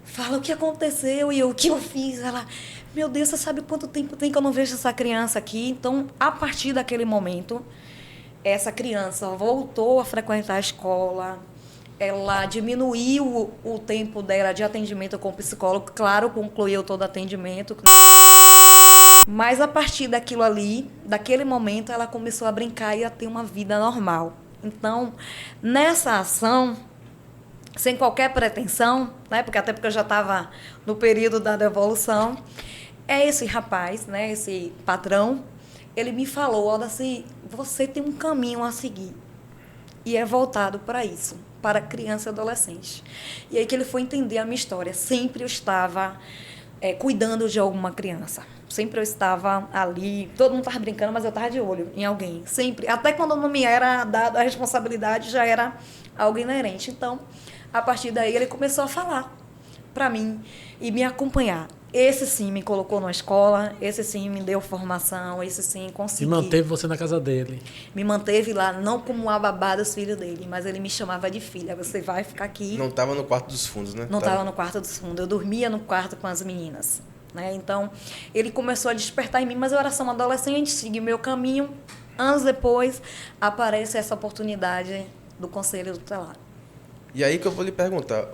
fala, o que aconteceu? E eu, o que eu fiz? Ela, meu Deus, você sabe quanto tempo tem que eu não vejo essa criança aqui? Então, a partir daquele momento, essa criança voltou a frequentar a escola, ela diminuiu o tempo dela de atendimento com o psicólogo, claro, concluiu todo o atendimento. Mas a partir daquilo ali, daquele momento, ela começou a brincar e a ter uma vida normal. Então, nessa ação, sem qualquer pretensão, né, porque eu já estava no período da devolução, esse rapaz, né, esse patrão, ele me falou, olha, assim, você tem um caminho a seguir. E é voltado para isso, para criança e adolescente. E aí que ele foi entender a minha história. Sempre eu estava cuidando de alguma criança. Sempre eu estava ali, todo mundo estava brincando, mas eu estava de olho em alguém. Sempre. Até quando não me era dada a responsabilidade, já era algo inerente. Então, a partir daí, ele começou a falar para mim e me acompanhar. Esse sim me colocou na escola, esse sim me deu formação, esse sim consegui. E manteve você na casa dele? Me manteve lá, não como a babá dos filhos dele, mas ele me chamava de filha. Você vai ficar aqui. Não estava no quarto dos fundos, né? Não estava no quarto dos fundos. Eu dormia no quarto com as meninas, né? Então, ele começou a despertar em mim, mas eu era só uma adolescente, segui meu caminho. Anos depois, aparece essa oportunidade do Conselho Tutelar. E aí que eu vou lhe perguntar...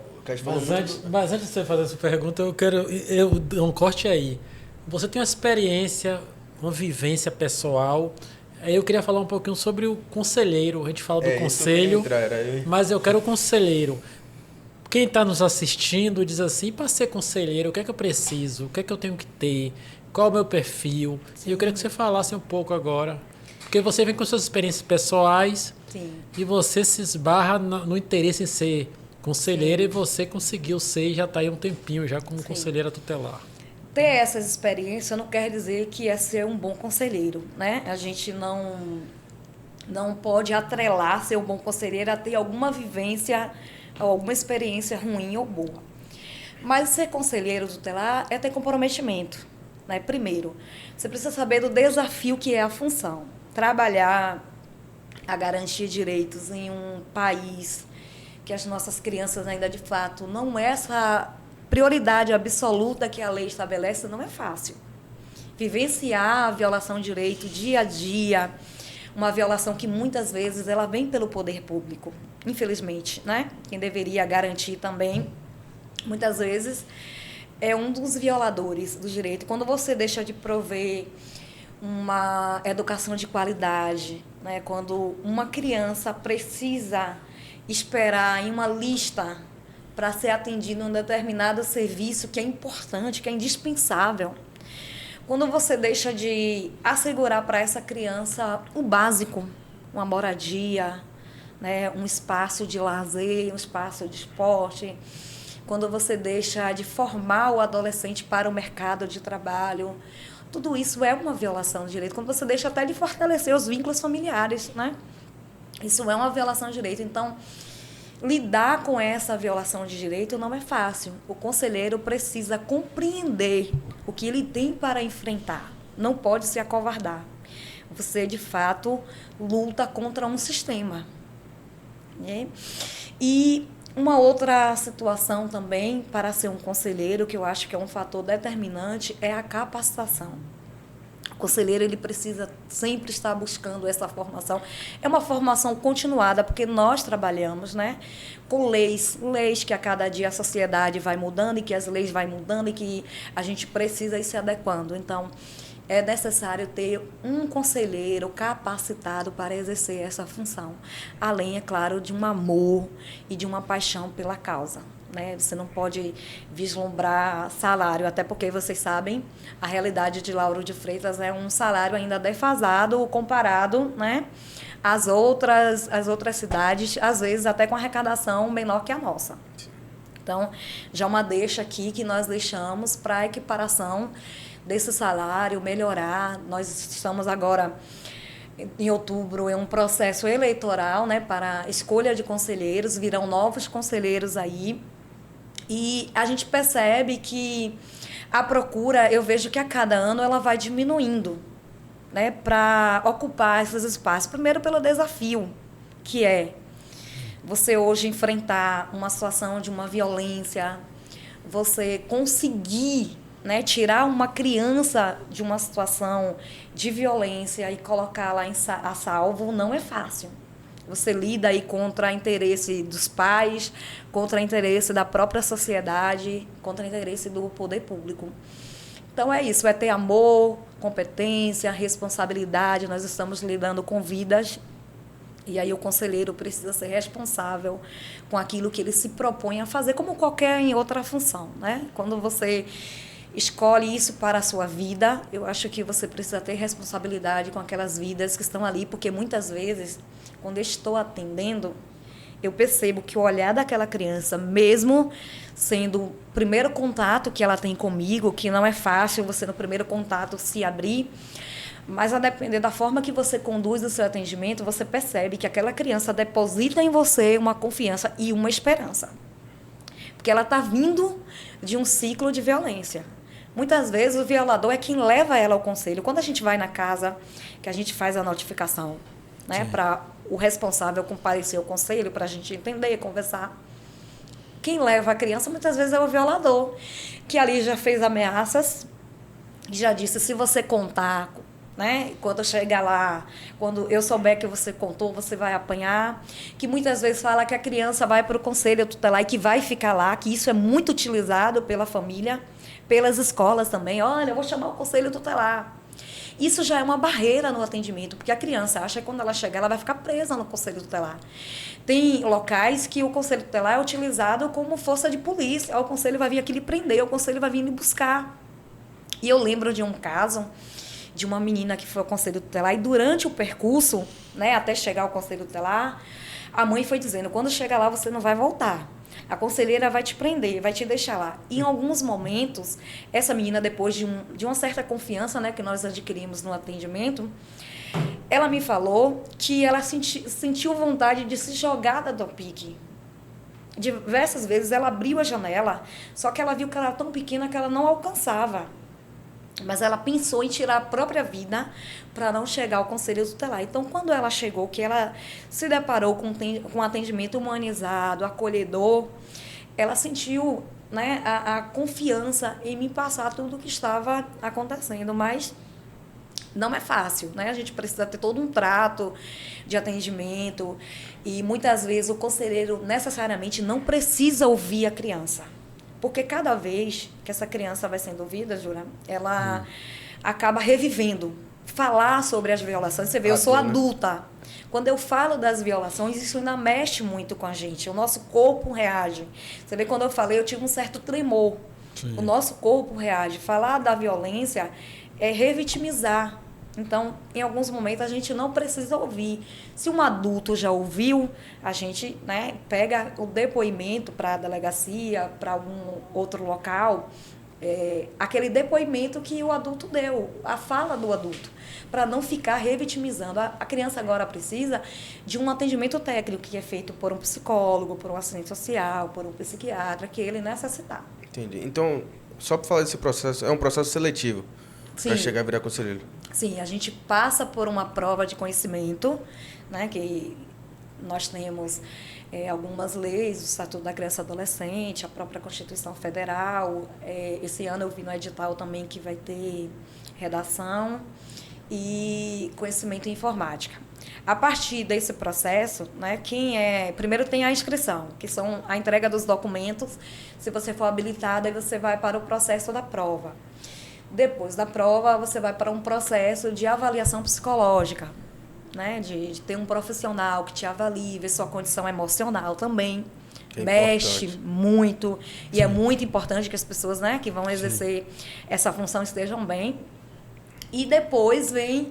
Mas antes de você fazer essa pergunta, eu quero um corte aí. Você tem uma experiência, uma vivência pessoal. Aí eu queria falar um pouquinho sobre o conselheiro. A gente fala do conselho, mas eu quero o conselheiro. Quem está nos assistindo diz assim, para ser conselheiro, o que é que eu preciso? O que é que eu tenho que ter? Qual é o meu perfil? Sim. E eu queria que você falasse um pouco agora. Porque você vem com suas experiências pessoais. Sim. E você se esbarra no interesse em ser conselheira. Sim. E você conseguiu ser e já está aí um tempinho já como Sim. conselheira tutelar. Ter essas experiências não quer dizer que é ser um bom conselheiro, né? A gente não pode atrelar ser um bom conselheiro a ter alguma vivência, alguma experiência ruim ou boa. Mas ser conselheiro tutelar é ter comprometimento, né? Primeiro, você precisa saber do desafio que é a função. Trabalhar a garantir direitos em um país que as nossas crianças ainda de fato não é prioridade absoluta que a lei estabelece não é fácil. Vivenciar a violação de direito dia a dia, uma violação que muitas vezes ela vem pelo poder público, infelizmente, né? Quem deveria garantir também, muitas vezes, é um dos violadores do direito. Quando você deixa de prover uma educação de qualidade, né? Quando uma criança precisa esperar em uma lista para ser atendida em um determinado serviço que é importante, que é indispensável. Quando você deixa de assegurar para essa criança o básico, uma moradia, né, um espaço de lazer, um espaço de esporte, quando você deixa de formar o adolescente para o mercado de trabalho, tudo isso é uma violação de direito. Quando você deixa até de fortalecer os vínculos familiares, né? Isso é uma violação de direito. Então, lidar com essa violação de direito não é fácil. O conselheiro precisa compreender o que ele tem para enfrentar. Não pode se acovardar. Você, de fato, luta contra um sistema, né? E uma outra situação também para ser um conselheiro, que eu acho que é um fator determinante, é a capacitação. O conselheiro ele precisa sempre estar buscando essa formação. É uma formação continuada, porque nós trabalhamos, né, com leis que a cada dia a sociedade vai mudando e que as leis vão mudando e que a gente precisa ir se adequando. Então, é necessário ter um conselheiro capacitado para exercer essa função. Além, é claro, de um amor e de uma paixão pela causa, né? Você não pode vislumbrar salário, até porque vocês sabem, a realidade de Lauro de Freitas é um salário ainda defasado comparado, né, às outras cidades, às vezes até com arrecadação menor que a nossa. Então, já uma deixa aqui que nós deixamos para a equiparação desse salário, melhorar. Nós estamos agora, em outubro, em um processo eleitoral, né, para escolha de conselheiros, virão novos conselheiros aí, e a gente percebe que a procura, eu vejo que a cada ano ela vai diminuindo, né, para ocupar esses espaços. Primeiro pelo desafio, que é você hoje enfrentar uma situação de uma violência, você conseguir, né, tirar uma criança de uma situação de violência e colocá-la a salvo não é fácil. Você lida aí contra o interesse dos pais, contra o interesse da própria sociedade, contra o interesse do poder público. Então é isso, é ter amor, competência, responsabilidade. Nós estamos lidando com vidas e aí o conselheiro precisa ser responsável com aquilo que ele se propõe a fazer, como qualquer outra função, né? Quando você escolhe isso para a sua vida, eu acho que você precisa ter responsabilidade com aquelas vidas que estão ali, porque muitas vezes, quando eu estou atendendo, eu percebo que o olhar daquela criança, mesmo sendo o primeiro contato que ela tem comigo, que não é fácil você no primeiro contato se abrir, mas a depender da forma que você conduz o seu atendimento, você percebe que aquela criança deposita em você uma confiança e uma esperança. Porque ela está vindo de um ciclo de violência. Muitas vezes o violador é quem leva ela ao conselho. Quando a gente vai na casa, que a gente faz a notificação, né, para o responsável comparecer ao conselho, para a gente entender, conversar. Quem leva a criança muitas vezes é o violador, que ali já fez ameaças, já disse, se você contar, né, quando chegar lá, quando eu souber que você contou, você vai apanhar, que muitas vezes fala que a criança vai para o conselho tutelar e que vai ficar lá, que isso é muito utilizado pela família, pelas escolas também. Olha, eu vou chamar o conselho tutelar. Isso já é uma barreira no atendimento, porque a criança acha que quando ela chegar, ela vai ficar presa no conselho tutelar. Tem locais que o conselho tutelar é utilizado como força de polícia. O conselho vai vir aqui lhe prender, o conselho vai vir lhe buscar. E eu lembro de um caso de uma menina que foi ao conselho tutelar e durante o percurso, né, até chegar ao conselho tutelar, a mãe foi dizendo, quando chegar lá você não vai voltar. A conselheira vai te prender, vai te deixar lá. E em alguns momentos, essa menina, depois de uma certa confiança, né, que nós adquirimos no atendimento, ela me falou que ela sentiu vontade de se jogar da pique. Diversas vezes ela abriu a janela, só que ela viu que ela era tão pequena que ela não alcançava. Mas ela pensou em tirar a própria vida para não chegar ao conselho tutelar. Então, quando ela chegou, que ela se deparou com um atendimento humanizado, acolhedor, ela sentiu né, a confiança em me passar tudo o que estava acontecendo, mas não é fácil, né? A gente precisa ter todo um trato de atendimento e muitas vezes o conselheiro necessariamente não precisa ouvir a criança, porque cada vez que essa criança vai sendo ouvida, Jura, ela acaba revivendo. Falar sobre as violações, você vê, eu sou adulta. Quando eu falo das violações, isso ainda mexe muito com a gente. O nosso corpo reage. Você vê, quando eu falei, eu tive um certo tremor. Sim. O nosso corpo reage. Falar da violência é revitimizar. Então, em alguns momentos, a gente não precisa ouvir. Se um adulto já ouviu, a gente, né, pega o depoimento para a delegacia, para algum outro local, aquele depoimento que o adulto deu, a fala do adulto, para não ficar revitimizando. A criança agora precisa de um atendimento técnico que é feito por um psicólogo, por um assistente social, por um psiquiatra, que ele necessitar. Entendi. Então, só para falar desse processo, é um processo seletivo para chegar a virar conselheiro? Sim, a gente passa por uma prova de conhecimento, né, que nós temos algumas leis, o Estatuto da Criança e Adolescente, a própria Constituição Federal. Esse ano eu vi no edital também que vai ter redação e conhecimento em informática. A partir desse processo, né, primeiro tem a inscrição, que são a entrega dos documentos. Se você for habilitado, aí você vai para o processo da prova. Depois da prova, você vai para um processo de avaliação psicológica, né? De ter um profissional que te avalie, ver sua condição emocional também. Mexe muito. E Sim. É muito importante que as pessoas, né, que vão exercer essa função estejam bem. E depois vem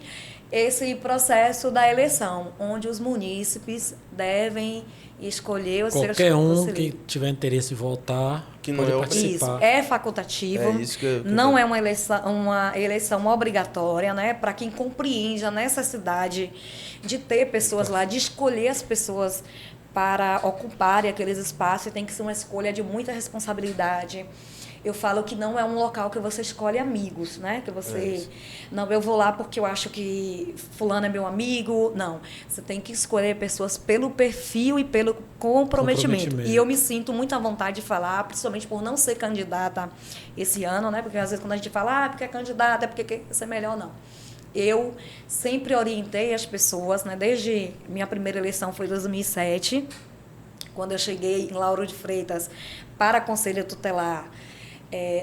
esse processo da eleição, onde os munícipes devem escolher os seus qualquer um que tiver interesse em votar que não pode participar. Isso, é facultativo, não é uma eleição obrigatória, né? Para quem compreende a necessidade de ter pessoas lá, de escolher as pessoas para ocuparem aqueles espaços, tem que ser uma escolha de muita responsabilidade. Eu falo que não é um local que você escolhe amigos, né? Que você... não, eu vou lá porque eu acho que fulano é meu amigo. Não. Você tem que escolher pessoas pelo perfil e pelo comprometimento. E eu me sinto muito à vontade de falar, principalmente por não ser candidata esse ano, né? Porque às vezes quando a gente fala, porque é candidata, é porque quer ser melhor, não. Eu sempre orientei as pessoas, né? Desde minha primeira eleição foi em 2007, quando eu cheguei em Lauro de Freitas para conselho tutelar.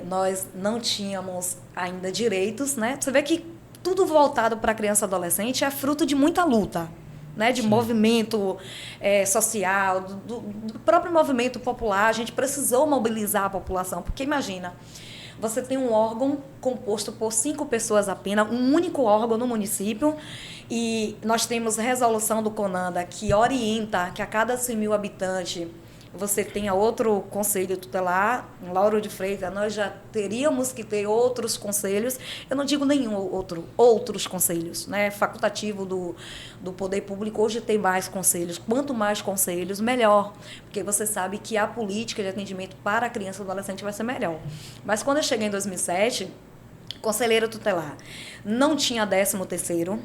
Nós não tínhamos ainda direitos, né? Você vê que tudo voltado para a criança e adolescente é fruto de muita luta, né? De movimento social, do próprio movimento popular. A gente precisou mobilizar a população, porque imagina, você tem um órgão composto por 5 pessoas apenas, um único órgão no município, e nós temos resolução do CONANDA que orienta que a cada 100 mil habitantes você tenha outro conselho tutelar. Em Lauro de Freitas, nós já teríamos que ter outros conselhos. Eu não digo nenhum outros conselhos, né? Facultativo do poder público. Hoje tem mais conselhos. Quanto mais conselhos, melhor. Porque você sabe que a política de atendimento para a criança e adolescente vai ser melhor. Mas quando eu cheguei em 2007, conselheiro tutelar, não tinha 13º,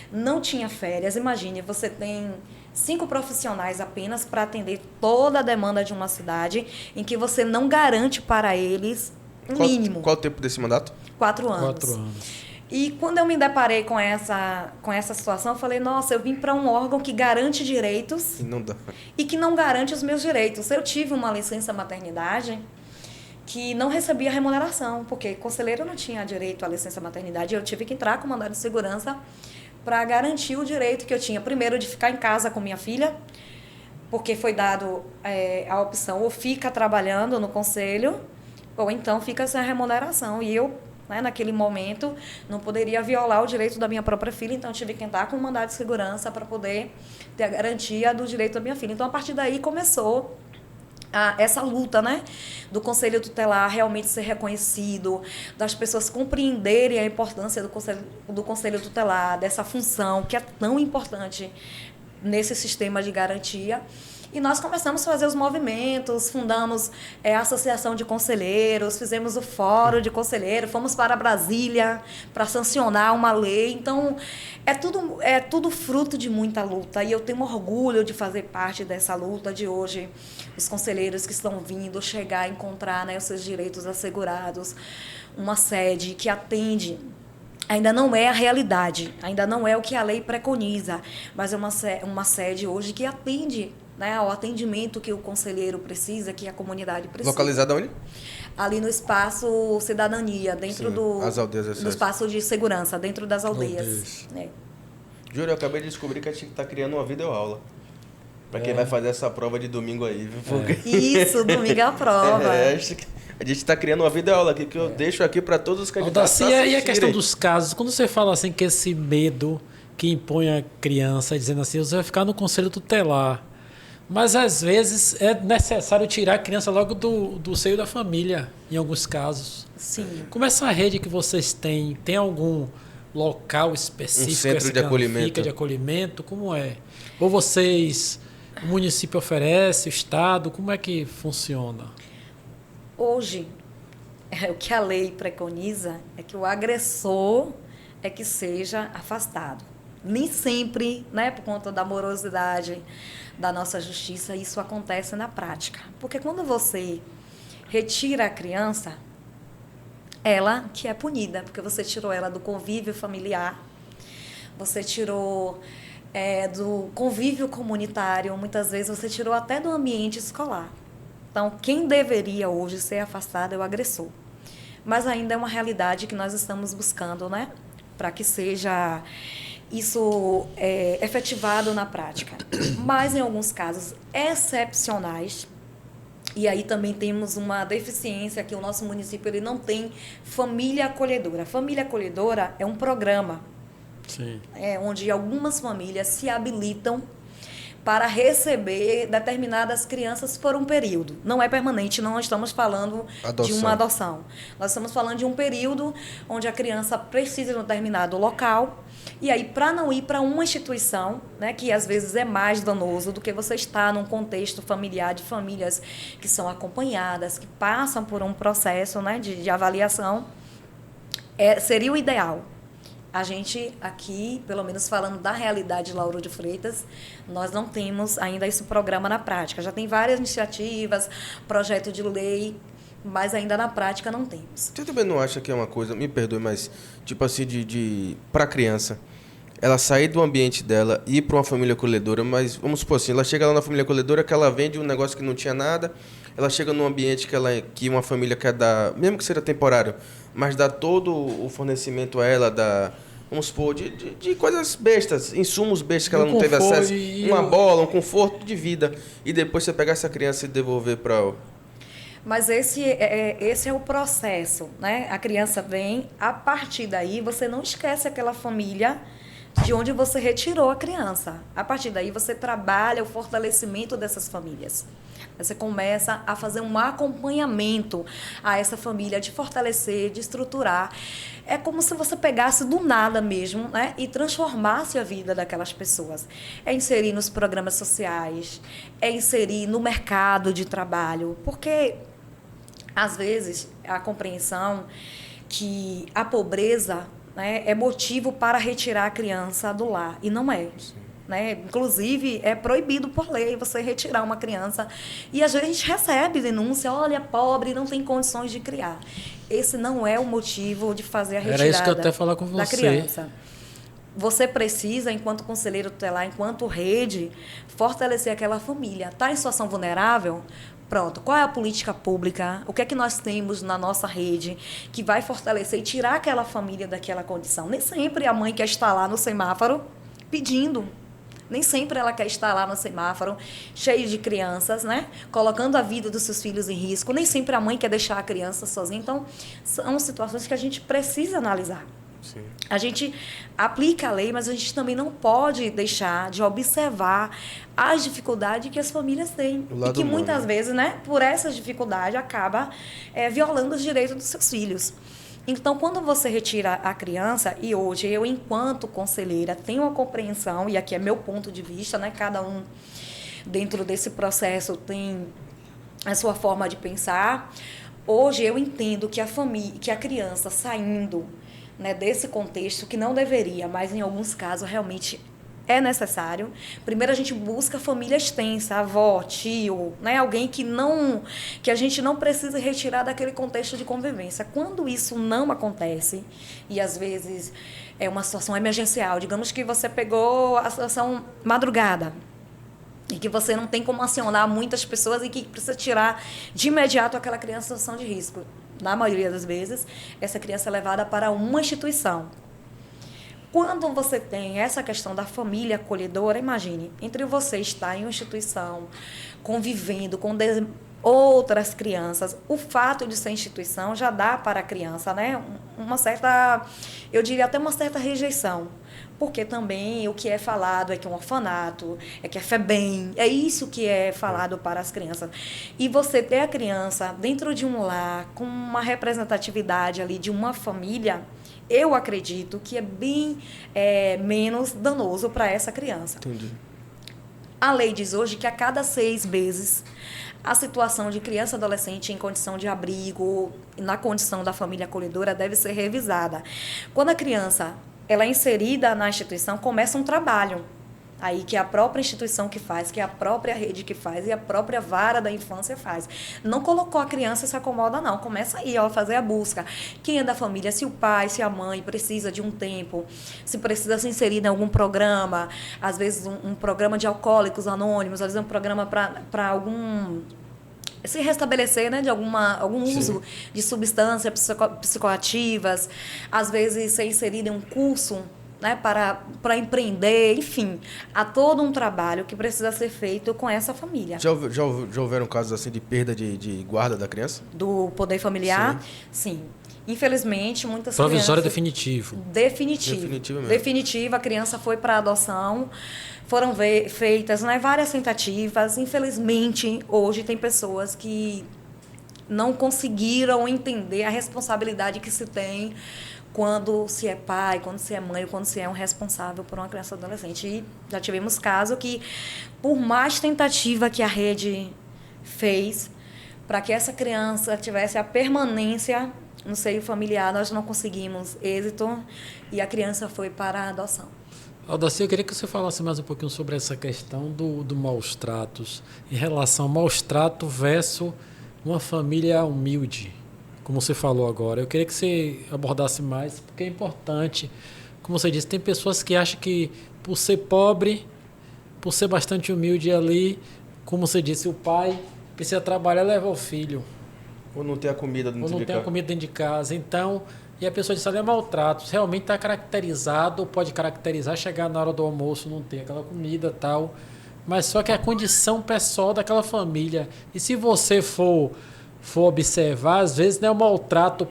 não tinha férias. Imagine, você tem 5 profissionais apenas para atender toda a demanda de uma cidade, em que você não garante para eles um mínimo. Qual o tempo desse mandato? 4 anos. 4 anos. E quando eu me deparei com essa situação, eu falei, nossa, eu vim para um órgão que garante direitos e que não garante os meus direitos. Eu tive uma licença maternidade que não recebia remuneração, porque conselheiro não tinha direito à licença maternidade. Eu tive que entrar com mandado de segurança para garantir o direito que eu tinha, primeiro, de ficar em casa com minha filha, porque foi dado a opção, ou fica trabalhando no conselho, ou então fica sem a remuneração. E eu, né, naquele momento, não poderia violar o direito da minha própria filha, então eu tive que entrar com um mandado de segurança para poder ter a garantia do direito da minha filha. Então, a partir daí, começou essa luta, né, do conselho tutelar realmente ser reconhecido, das pessoas compreenderem a importância do conselho tutelar, dessa função que é tão importante nesse sistema de garantia. E nós começamos a fazer os movimentos, fundamos a Associação de Conselheiros, fizemos o Fórum de Conselheiros, fomos para Brasília para sancionar uma lei. Então, é tudo fruto de muita luta. E eu tenho orgulho de fazer parte dessa luta de hoje. Os conselheiros que estão vindo chegar a encontrar, né, os seus direitos assegurados, uma sede que atende. Ainda não é a realidade, ainda não é o que a lei preconiza, mas é uma sede hoje que atende, né, ao atendimento que o conselheiro precisa, que a comunidade precisa. Localizada onde? Ali no espaço Cidadania, dentro as aldeias, do espaço de segurança, dentro das aldeias. Júlio, eu acabei de descobrir que a gente está criando uma videoaula. Para quem vai fazer essa prova de domingo aí. Porque... Isso, domingo é a prova. A gente está criando uma videoaula aqui que eu deixo aqui para todos os candidatos. E a questão dos casos, quando você fala assim que esse medo que impõe a criança, dizendo assim, você vai ficar no conselho tutelar. Mas às vezes é necessário tirar a criança logo do seio da família, em alguns casos. Sim. Como essa rede que vocês têm, tem algum local específico? Um centro de acolhimento. Fica de acolhimento? Como é? Ou vocês, o município oferece, o Estado, como é que funciona? Hoje, o que a lei preconiza é que o agressor é que seja afastado. Nem sempre, né, por conta da morosidade da nossa justiça, isso acontece na prática. Porque quando você retira a criança, ela que é punida, porque você tirou ela do convívio familiar, você tirou do convívio comunitário, muitas vezes você tirou até do ambiente escolar. Então, quem deveria hoje ser afastado é o agressor. Mas ainda é uma realidade que nós estamos buscando, né, para que seja isso efetivado na prática. Mas, em alguns casos excepcionais, e aí também temos uma deficiência que o nosso município ele não tem família acolhedora. Família acolhedora é um programa onde algumas famílias se habilitam para receber determinadas crianças por um período. Não é permanente, não estamos falando de uma adoção. Nós estamos falando de um período onde a criança precisa de um determinado local, e aí, para não ir para uma instituição, né, que às vezes é mais danoso do que você estar num contexto familiar de famílias que são acompanhadas, que passam por um processo, né, de avaliação, seria o ideal. A gente aqui, pelo menos falando da realidade de Lauro de Freitas, nós não temos ainda esse programa na prática. Já tem várias iniciativas, projeto de lei, mas ainda na prática não temos. Você também não acha que é uma coisa, me perdoe, mas tipo assim, para a criança, ela sair do ambiente dela e ir para uma família acolhedora, mas vamos supor assim, ela chega lá na família acolhedora que ela vende um negócio que não tinha nada, ela chega num ambiente que uma família quer dar, mesmo que seja temporário, mas dá todo o fornecimento a ela, vamos supor, de coisas bestas, insumos bestas que ela não teve acesso, uma bola, um conforto de vida, e depois você pegar essa criança e devolver para... Mas esse é o processo, né? A criança vem, a partir daí você não esquece aquela família de onde você retirou a criança. A partir daí você trabalha o fortalecimento dessas famílias. Você começa a fazer um acompanhamento a essa família, de fortalecer, de estruturar. É como se você pegasse do nada mesmo, né, e transformasse a vida daquelas pessoas. É inserir nos programas sociais, é inserir no mercado de trabalho, porque, às vezes, a compreensão que a pobreza, né, é motivo para retirar a criança do lar, e não é. Né? Inclusive, é proibido por lei você retirar uma criança. E às vezes a gente recebe denúncia, olha, é pobre, não tem condições de criar. Esse não é o motivo de fazer a retirada. Era isso que eu até falar com da você. Criança. Você precisa, enquanto conselheiro tutelar, enquanto rede, fortalecer aquela família. Está em situação vulnerável? Pronto, qual é a política pública? O que é que nós temos na nossa rede que vai fortalecer e tirar aquela família daquela condição? Nem sempre a mãe quer estar lá no semáforo pedindo. Nem sempre ela quer estar lá no semáforo, cheio de crianças, né? Colocando a vida dos seus filhos em risco. Nem sempre a mãe quer deixar a criança sozinha. Então, são situações que a gente precisa analisar. Sim. A gente aplica a lei, mas a gente também não pode deixar de observar as dificuldades que as famílias têm. E que muitas vezes, né, por essa dificuldade, acaba violando os direitos dos seus filhos. Então, quando você retira a criança, e hoje eu, enquanto conselheira, tenho uma compreensão, e aqui é meu ponto de vista, né, cada um dentro desse processo tem a sua forma de pensar. Hoje eu entendo que a família, que a criança saindo, né, desse contexto, que não deveria, mas em alguns casos realmente é necessário. Primeiro a gente busca família extensa, avó, tio, né, alguém que a gente não precisa retirar daquele contexto de convivência. Quando isso não acontece, e às vezes é uma situação emergencial, digamos que você pegou a situação madrugada, e que você não tem como acionar muitas pessoas e que precisa tirar de imediato aquela criança em situação de risco. Na maioria das vezes, essa criança é levada para uma instituição. Quando você tem essa questão da família acolhedora, imagine, entre você estar em uma instituição, convivendo com outras crianças, o fato de ser instituição já dá para a criança, né, uma certa, eu diria até uma certa rejeição. Porque também o que é falado é que é um orfanato, é que é FEBEM, é isso que é falado para as crianças. E você ter a criança dentro de um lar, com uma representatividade ali de uma família, eu acredito que é bem menos danoso para essa criança. Entendi. A lei diz hoje que a cada 6 meses a situação de criança e adolescente em condição de abrigo, na condição da família acolhedora, deve ser revisada. Quando a criança ela é inserida na instituição, começa um trabalho. Aí que é a própria instituição que faz, que é a própria rede que faz e a própria vara da infância faz. Não colocou a criança e se acomoda, não. Começa aí, ó, a fazer a busca. Quem é da família, se o pai, se a mãe precisa de um tempo, se precisa se inserir em algum programa, às vezes um programa de alcoólicos anônimos, às vezes um programa para algum... se restabelecer, né, de algum uso de substâncias psicoativas, às vezes ser inserido em um curso, né, para empreender, enfim, há todo um trabalho que precisa ser feito com essa família. Já houveram casos assim de perda de guarda da criança? Do poder familiar? Sim. Infelizmente, muitas Provisório crianças... definitivo. Definitivo mesmo. Definitiva, a criança foi para adoção, foram feitas, né, várias tentativas. Infelizmente, hoje tem pessoas que não conseguiram entender a responsabilidade que se tem quando se é pai, quando se é mãe, quando se é um responsável por uma criança ou adolescente. E já tivemos caso que, por mais tentativa que a rede fez para que essa criança tivesse a permanência no seio familiar, nós não conseguimos êxito e a criança foi para a adoção. Aldaci, eu queria que você falasse mais um pouquinho sobre essa questão do maus tratos, em relação ao maus trato versus uma família humilde, como você falou agora. Eu queria que você abordasse mais, porque é importante. Como você disse, tem pessoas que acham que por ser pobre, por ser bastante humilde ali, como você disse, o pai precisa trabalhar e levar o filho. Ou não ter a comida dentro de casa. Ou não ter a comida dentro de casa. Então, e a pessoa diz ali é maltrato. Realmente está caracterizado, ou pode caracterizar, chegar na hora do almoço, não ter aquela comida e tal. Mas só que é a condição pessoal daquela família. E se você for observar, às vezes não é o maltrato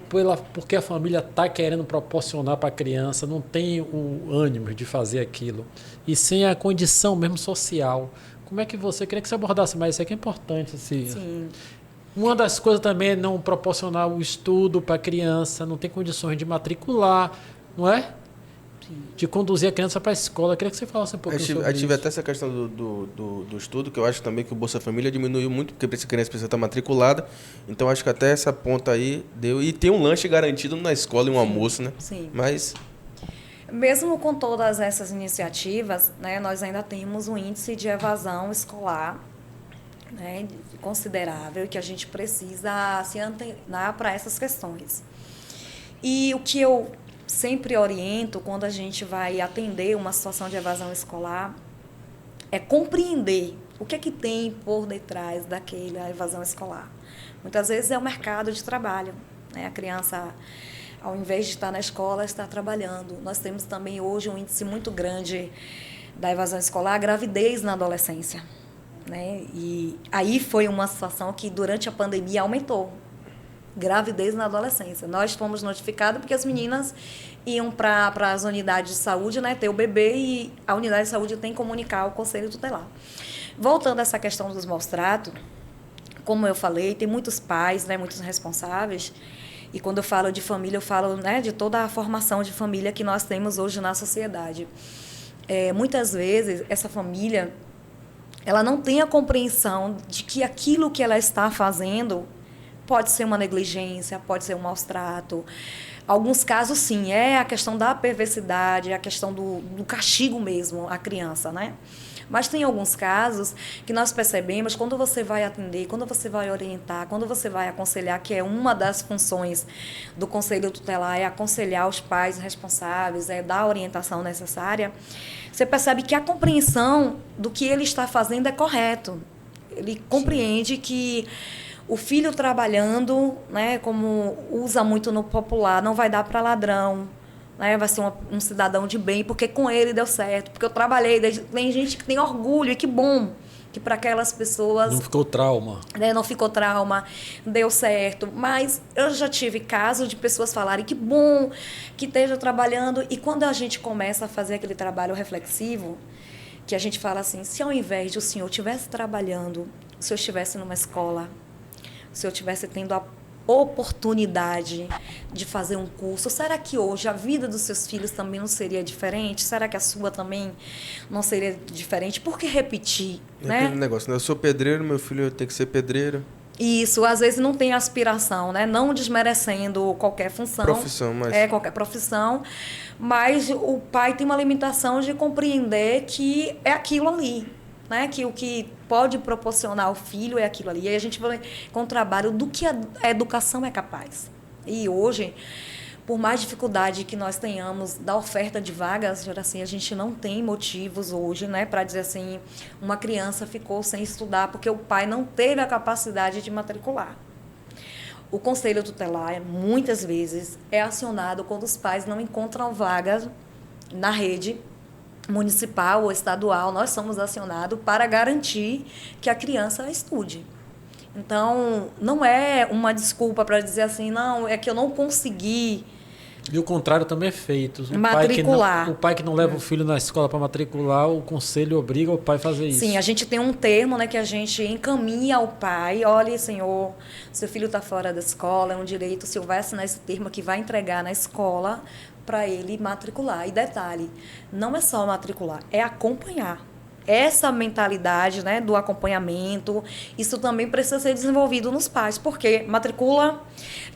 porque a família está querendo proporcionar para a criança, não tem o ânimo de fazer aquilo. E sim a condição mesmo social. Como é que você... Queria que você abordasse mais isso aqui, é importante. Assim. Sim. Uma das coisas também é não proporcionar o estudo para a criança, não tem condições de matricular, não é? De conduzir a criança para a escola. Eu queria que você falasse um pouquinho sobre isso. Eu tive até essa questão do estudo, que eu acho também que o Bolsa Família diminuiu muito, porque a criança precisa estar matriculada. Então, acho que até essa ponta aí deu. E tem um lanche garantido na escola e um almoço, né? Sim. Mas... mesmo com todas essas iniciativas, né, nós ainda temos um índice de evasão escolar, né, considerável, e que a gente precisa se antenar para essas questões. E o que eu sempre oriento quando a gente vai atender uma situação de evasão escolar é compreender o que é que tem por detrás daquela evasão escolar. Muitas vezes é o mercado de trabalho, né? A criança, ao invés de estar na escola, está trabalhando. Nós temos também hoje um índice muito grande da evasão escolar, a gravidez na adolescência, né? E aí foi uma situação que durante a pandemia aumentou. Gravidez na adolescência. Nós fomos notificados porque as meninas iam para as unidades de saúde, né, ter o bebê, e a unidade de saúde tem que comunicar ao conselho tutelar. Voltando a essa questão dos maus tratos, como eu falei, tem muitos pais, né, muitos responsáveis, e quando eu falo de família, eu falo, né, de toda a formação de família que nós temos hoje na sociedade. Muitas vezes, essa família, ela não tem a compreensão de que aquilo que ela está fazendo pode ser uma negligência, pode ser um maus trato. Alguns casos, sim, é a questão da perversidade, é a questão do castigo mesmo à criança, né? Mas tem alguns casos que nós percebemos quando você vai atender, quando você vai orientar, quando você vai aconselhar, que é uma das funções do Conselho Tutelar, é aconselhar os pais responsáveis, é dar a orientação necessária, você percebe que a compreensão do que ele está fazendo é correto. Ele compreende que o filho trabalhando, né, como usa muito no popular, não vai dar para ladrão, né, vai ser um cidadão de bem, porque com ele deu certo, porque eu trabalhei. Tem gente que tem orgulho, e que bom que para aquelas pessoas... Não ficou trauma. Né, não ficou trauma, deu certo. Mas eu já tive casos de pessoas falarem que bom que esteja trabalhando, e quando a gente começa a fazer aquele trabalho reflexivo, que a gente fala assim, se ao invés de o senhor estivesse trabalhando, se eu estivesse numa escola, se eu estivesse tendo a oportunidade de fazer um curso, será que hoje a vida dos seus filhos também não seria diferente? Será que a sua também não seria diferente? Por que repetir? Né? Aquele negócio, né? Eu sou pedreiro, meu filho tem que ser pedreiro. Isso, às vezes não tem aspiração, né? Não desmerecendo qualquer função. Profissão, mas... qualquer profissão. Mas o pai tem uma limitação de compreender que é aquilo ali. Né, que o que pode proporcionar ao filho é aquilo ali. E aí a gente vai com o trabalho do que a educação é capaz. E hoje, por mais dificuldade que nós tenhamos da oferta de vagas, assim, a gente não tem motivos hoje, né, para dizer assim, uma criança ficou sem estudar porque o pai não teve a capacidade de matricular. O Conselho Tutelar, muitas vezes, é acionado quando os pais não encontram vagas na rede municipal ou estadual. Nós somos acionados para garantir que a criança estude. Então, não é uma desculpa para dizer assim, não, é que eu não consegui. E o contrário também é feito. Matricular. O pai que não leva o filho na escola para matricular, o conselho obriga o pai a fazer isso. Sim, a gente tem um termo, né, que a gente encaminha ao pai. Olha, senhor, seu filho está fora da escola, é um direito, o senhor vai assinar esse termo que vai entregar na escola para ele matricular. E detalhe, não é só matricular, é acompanhar. Essa mentalidade, né, do acompanhamento, isso também precisa ser desenvolvido nos pais, porque matricula,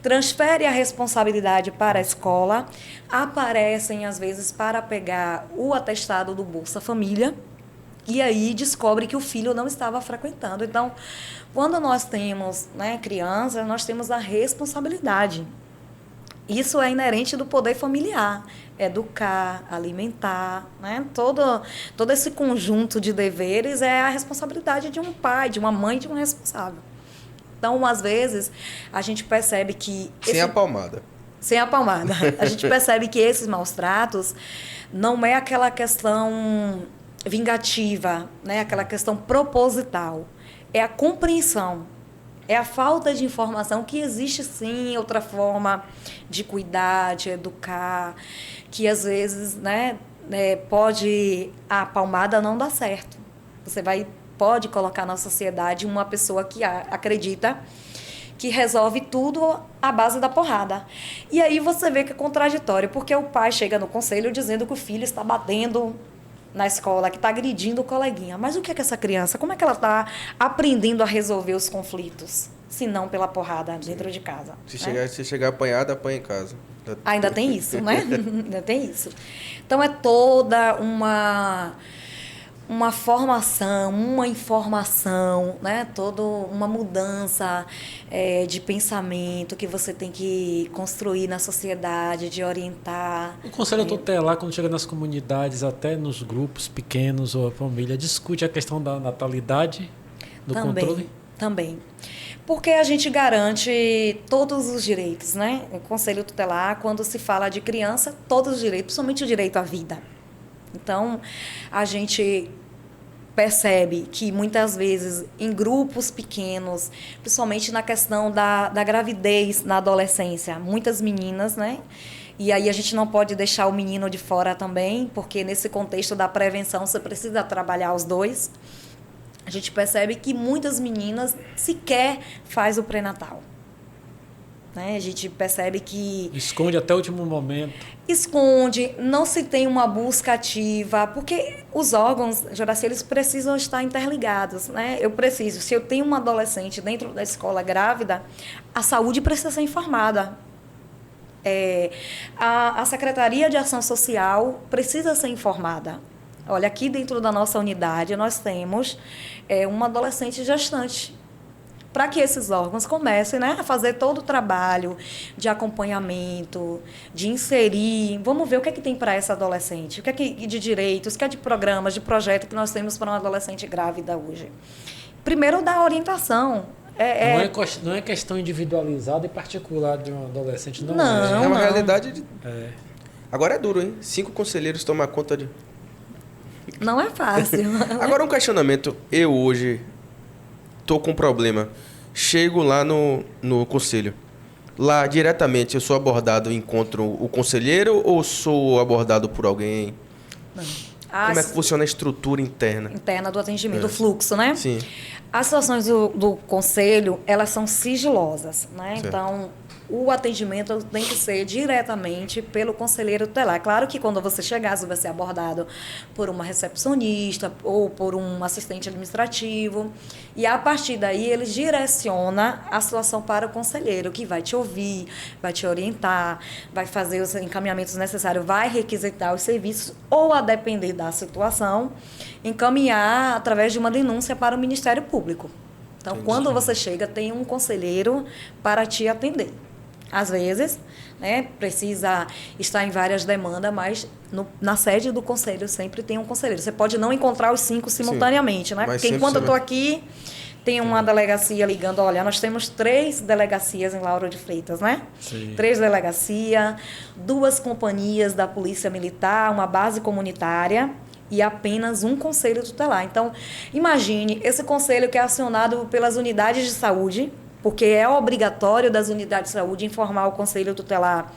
transfere a responsabilidade para a escola, aparecem, às vezes, para pegar o atestado do Bolsa Família, e aí descobre que o filho não estava frequentando. Então, quando nós temos, né, crianças, nós temos a responsabilidade. Isso é inerente do poder familiar, educar, alimentar, né? Todo esse conjunto de deveres é a responsabilidade de um pai, de uma mãe, de um responsável. Então, às vezes, a gente percebe que... Sem a palmada. Sem a palmada. A gente percebe que esses maus tratos não é aquela questão vingativa, né? Aquela questão proposital. É a compreensão. É a falta de informação que existe, sim, outra forma de cuidar, de educar, que às vezes, né, a palmada não dá certo. Você pode colocar na sociedade uma pessoa que acredita que resolve tudo à base da porrada. E aí você vê que é contraditório, porque o pai chega no conselho dizendo que o filho está batendo na escola, que está agredindo o coleguinha. Mas o que é que essa criança, como é que ela está aprendendo a resolver os conflitos, se não pela porrada dentro de casa? Se chegar apanhada, apanha em casa. Ainda tem isso, né? Ainda tem isso. Então, é toda uma formação, uma informação, né? Toda uma mudança de pensamento que você tem que construir na sociedade, de orientar. O Conselho Tutelar, quando chega nas comunidades, até nos grupos pequenos ou a família, discute a questão da natalidade, do controle? Também. Porque a gente garante todos os direitos, né? O Conselho Tutelar, quando se fala de criança, todos os direitos, principalmente o direito à vida. Então, a gente percebe que muitas vezes em grupos pequenos, principalmente na questão da gravidez na adolescência, muitas meninas, né? E aí a gente não pode deixar o menino de fora também, porque nesse contexto da prevenção você precisa trabalhar os dois. A gente percebe que muitas meninas sequer faz o pré-natal. né? A gente percebe que Esconde até o último momento. esconde, não se tem uma busca ativa, porque os órgãos, Juraci, eles precisam estar interligados, né? Se eu tenho uma adolescente dentro da escola grávida, a saúde precisa ser informada. A Secretaria de Ação Social precisa ser informada. Olha, aqui dentro da nossa unidade nós temos uma adolescente gestante, para que esses órgãos comecem, né, a fazer todo o trabalho de acompanhamento, de inserir. Vamos ver o que é que tem para essa adolescente, o que é que de direitos, o que é de programas, de projeto que nós temos para uma adolescente grávida hoje. Primeiro, dar orientação. Não é questão individualizada e particular de um adolescente, não, Não. É uma realidade de... é. Agora é duro, hein? 5 conselheiros tomar conta de... Não é fácil. Agora um questionamento. Eu hoje tô com um problema. Chego lá no conselho. Lá, diretamente, eu sou abordado, encontro o conselheiro ou sou abordado por alguém? Não. Como é que funciona a estrutura interna? Interna do atendimento, do fluxo, né? Sim. As situações do conselho, elas são sigilosas, né? Certo. Então, o atendimento tem que ser diretamente pelo conselheiro tutelar. Claro que quando você chegar, você vai ser abordado por uma recepcionista ou por um assistente administrativo. E, a partir daí, ele direciona a situação para o conselheiro, que vai te ouvir, vai te orientar, vai fazer os encaminhamentos necessários, vai requisitar os serviços ou, a depender da situação, encaminhar através de uma denúncia para o Ministério Público. Então, Entendi. quando você chega, tem um conselheiro para te atender. Às vezes, né, precisa estar em várias demandas, mas na sede do conselho sempre tem um conselheiro. Você pode não encontrar os 5 simultaneamente, né? Mas Porque sempre enquanto você eu estou vai- aqui, tem uma delegacia ligando. Olha, nós temos 3 delegacias em Lauro de Freitas, né? Sim. 3 delegacias, 2 companhias da Polícia Militar, uma base comunitária e apenas um conselho tutelar. Então, imagine esse conselho que é acionado pelas unidades de saúde, porque é obrigatório das unidades de saúde informar o conselho tutelar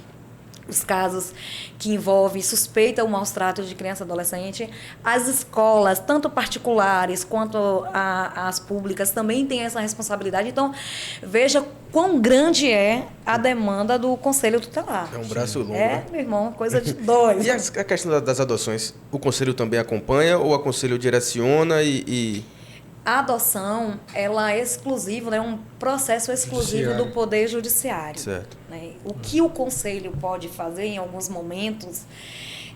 os casos que envolvem suspeita ou maus tratos de criança e adolescente. As escolas, tanto particulares quanto as públicas, também têm essa responsabilidade. Então, veja quão grande é a demanda do conselho tutelar. É um braço longo, né? Meu irmão, coisa de dois. E a questão das adoções? O conselho também acompanha ou o conselho direciona e... A adoção, ela é exclusiva, é um processo exclusivo Judiciário. do Poder Judiciário. Certo. Né? O que o Conselho pode fazer em alguns momentos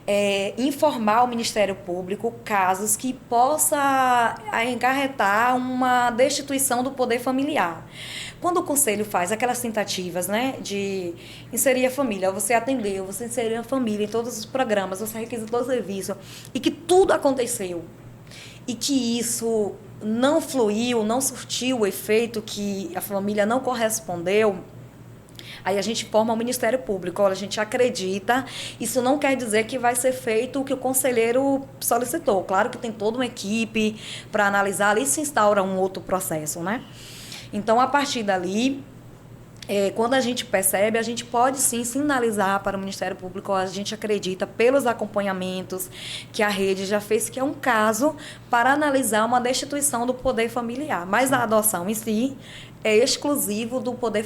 é informar ao Ministério Público casos que possa encarretar uma destituição do poder familiar. Quando o Conselho faz aquelas tentativas, né, de inserir a família, você atendeu, você inseriu a família em todos os programas, você requisitou o serviço, e que tudo aconteceu, e que isso não fluiu, não surtiu o efeito, que a família não correspondeu, aí a gente forma o Ministério Público. Olha, a gente acredita, isso não quer dizer que vai ser feito o que o conselheiro solicitou. Claro que tem toda uma equipe para analisar, ali se instaura um outro processo, né? Então, a partir dali, quando a gente percebe, a gente pode sim sinalizar para o Ministério Público. A gente acredita, pelos acompanhamentos que a rede já fez, que é um caso para analisar uma destituição do poder familiar. Mas a adoção em si é exclusivo do poder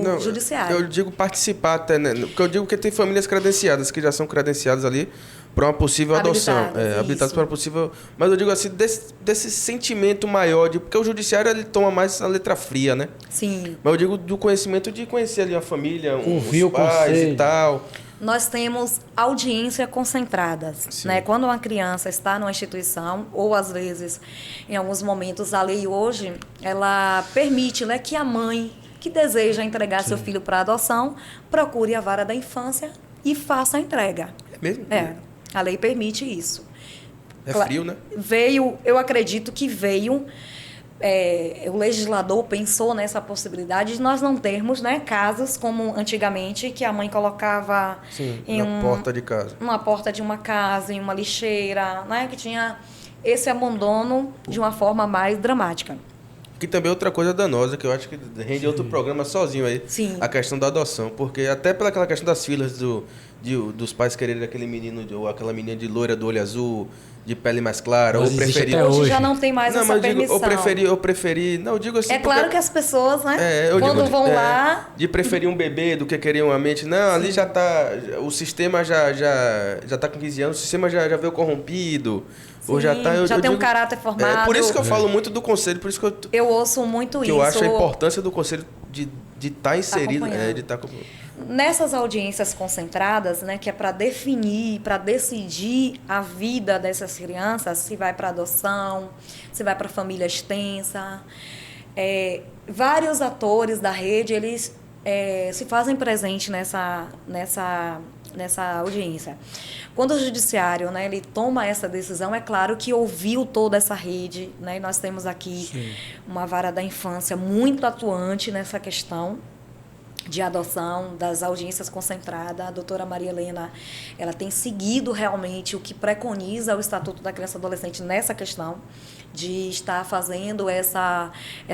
Não, judiciário. Eu digo participar até, né? Porque eu digo que tem famílias credenciadas, que já são credenciadas ali para uma possível adoção. Habilitadas, Habilitadas isso. para possível... Mas eu digo assim, desse sentimento maior, porque o judiciário ele toma mais a letra fria, né? Sim. Mas eu digo do conhecimento de conhecer ali a família, Ouvir os o pais conselho. e tal. Nós temos audiência concentradas, Sim. né? Quando uma criança está numa instituição, ou às vezes, em alguns momentos, a lei hoje, ela permite, né, que a mãe que deseja entregar seu filho para adoção, procure a vara da infância e faça a entrega. É mesmo? A lei permite isso. É frio, né? Eu acredito que veio, o legislador pensou nessa possibilidade de nós não termos, né, casos como antigamente, que a mãe colocava Sim, em na porta de casa. uma porta de uma casa, em uma lixeira, né, que tinha esse abandono de uma forma mais dramática. Que também é outra coisa danosa, que eu acho que rende outro programa sozinho aí. Sim. A questão da adoção. Porque até pelaquela questão das filas dos pais quererem aquele menino ou aquela menina de loira do olho azul, de pele mais clara, Mas ou existe preferir... até Hoje já não tem mais essa permissão. Eu preferi... Não, eu digo assim... É claro que as pessoas, né, quando vão lá... De preferir um bebê do que querer uma mente. Não, ali já tá... O sistema já tá com 15 anos, o sistema já veio corrompido. Sim, ou já tá, já tem um caráter formado. Por isso que eu falo muito do conselho, por isso que eu ouço muito isso. Eu acho a importância do conselho de estar inserido, de estar... Nessas audiências concentradas, né, que é para definir, para decidir a vida dessas crianças, se vai para adoção, se vai para família extensa, vários atores da rede, eles se fazem presente nessa audiência. Quando o judiciário, né, ele toma essa decisão, é claro que ouviu toda essa rede, né, e nós temos aqui uma vara da infância muito atuante nessa questão de adoção, das audiências concentradas. A doutora Maria Helena, ela tem seguido realmente o que preconiza o Estatuto da Criança e Adolescente nessa questão, de estar fazendo essa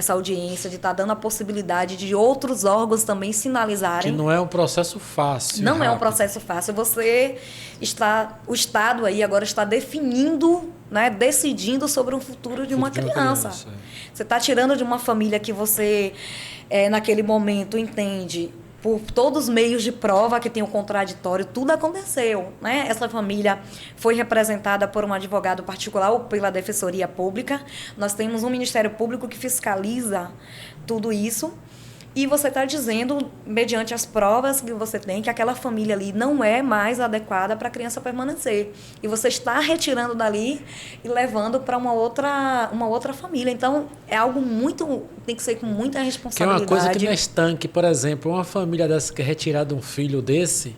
audiência, de estar dando a possibilidade de outros órgãos também sinalizarem. Que não é um processo fácil. Não é um processo fácil. O Estado aí agora está definindo, né, decidindo sobre o futuro de uma criança. Você está tirando de uma família que você... naquele momento, entende, por todos os meios de prova que tem o contraditório, tudo aconteceu, né? Essa família foi representada por um advogado particular ou pela Defensoria Pública. Nós temos um Ministério Público que fiscaliza tudo isso. E você está dizendo, mediante as provas que você tem, que aquela família ali não é mais adequada para a criança permanecer. E você está retirando dali e levando para uma outra família. Então, é algo muito... Tem que ser com muita responsabilidade. Que é uma coisa que não é estanque. Por exemplo, uma família dessa que é retirada um filho desse,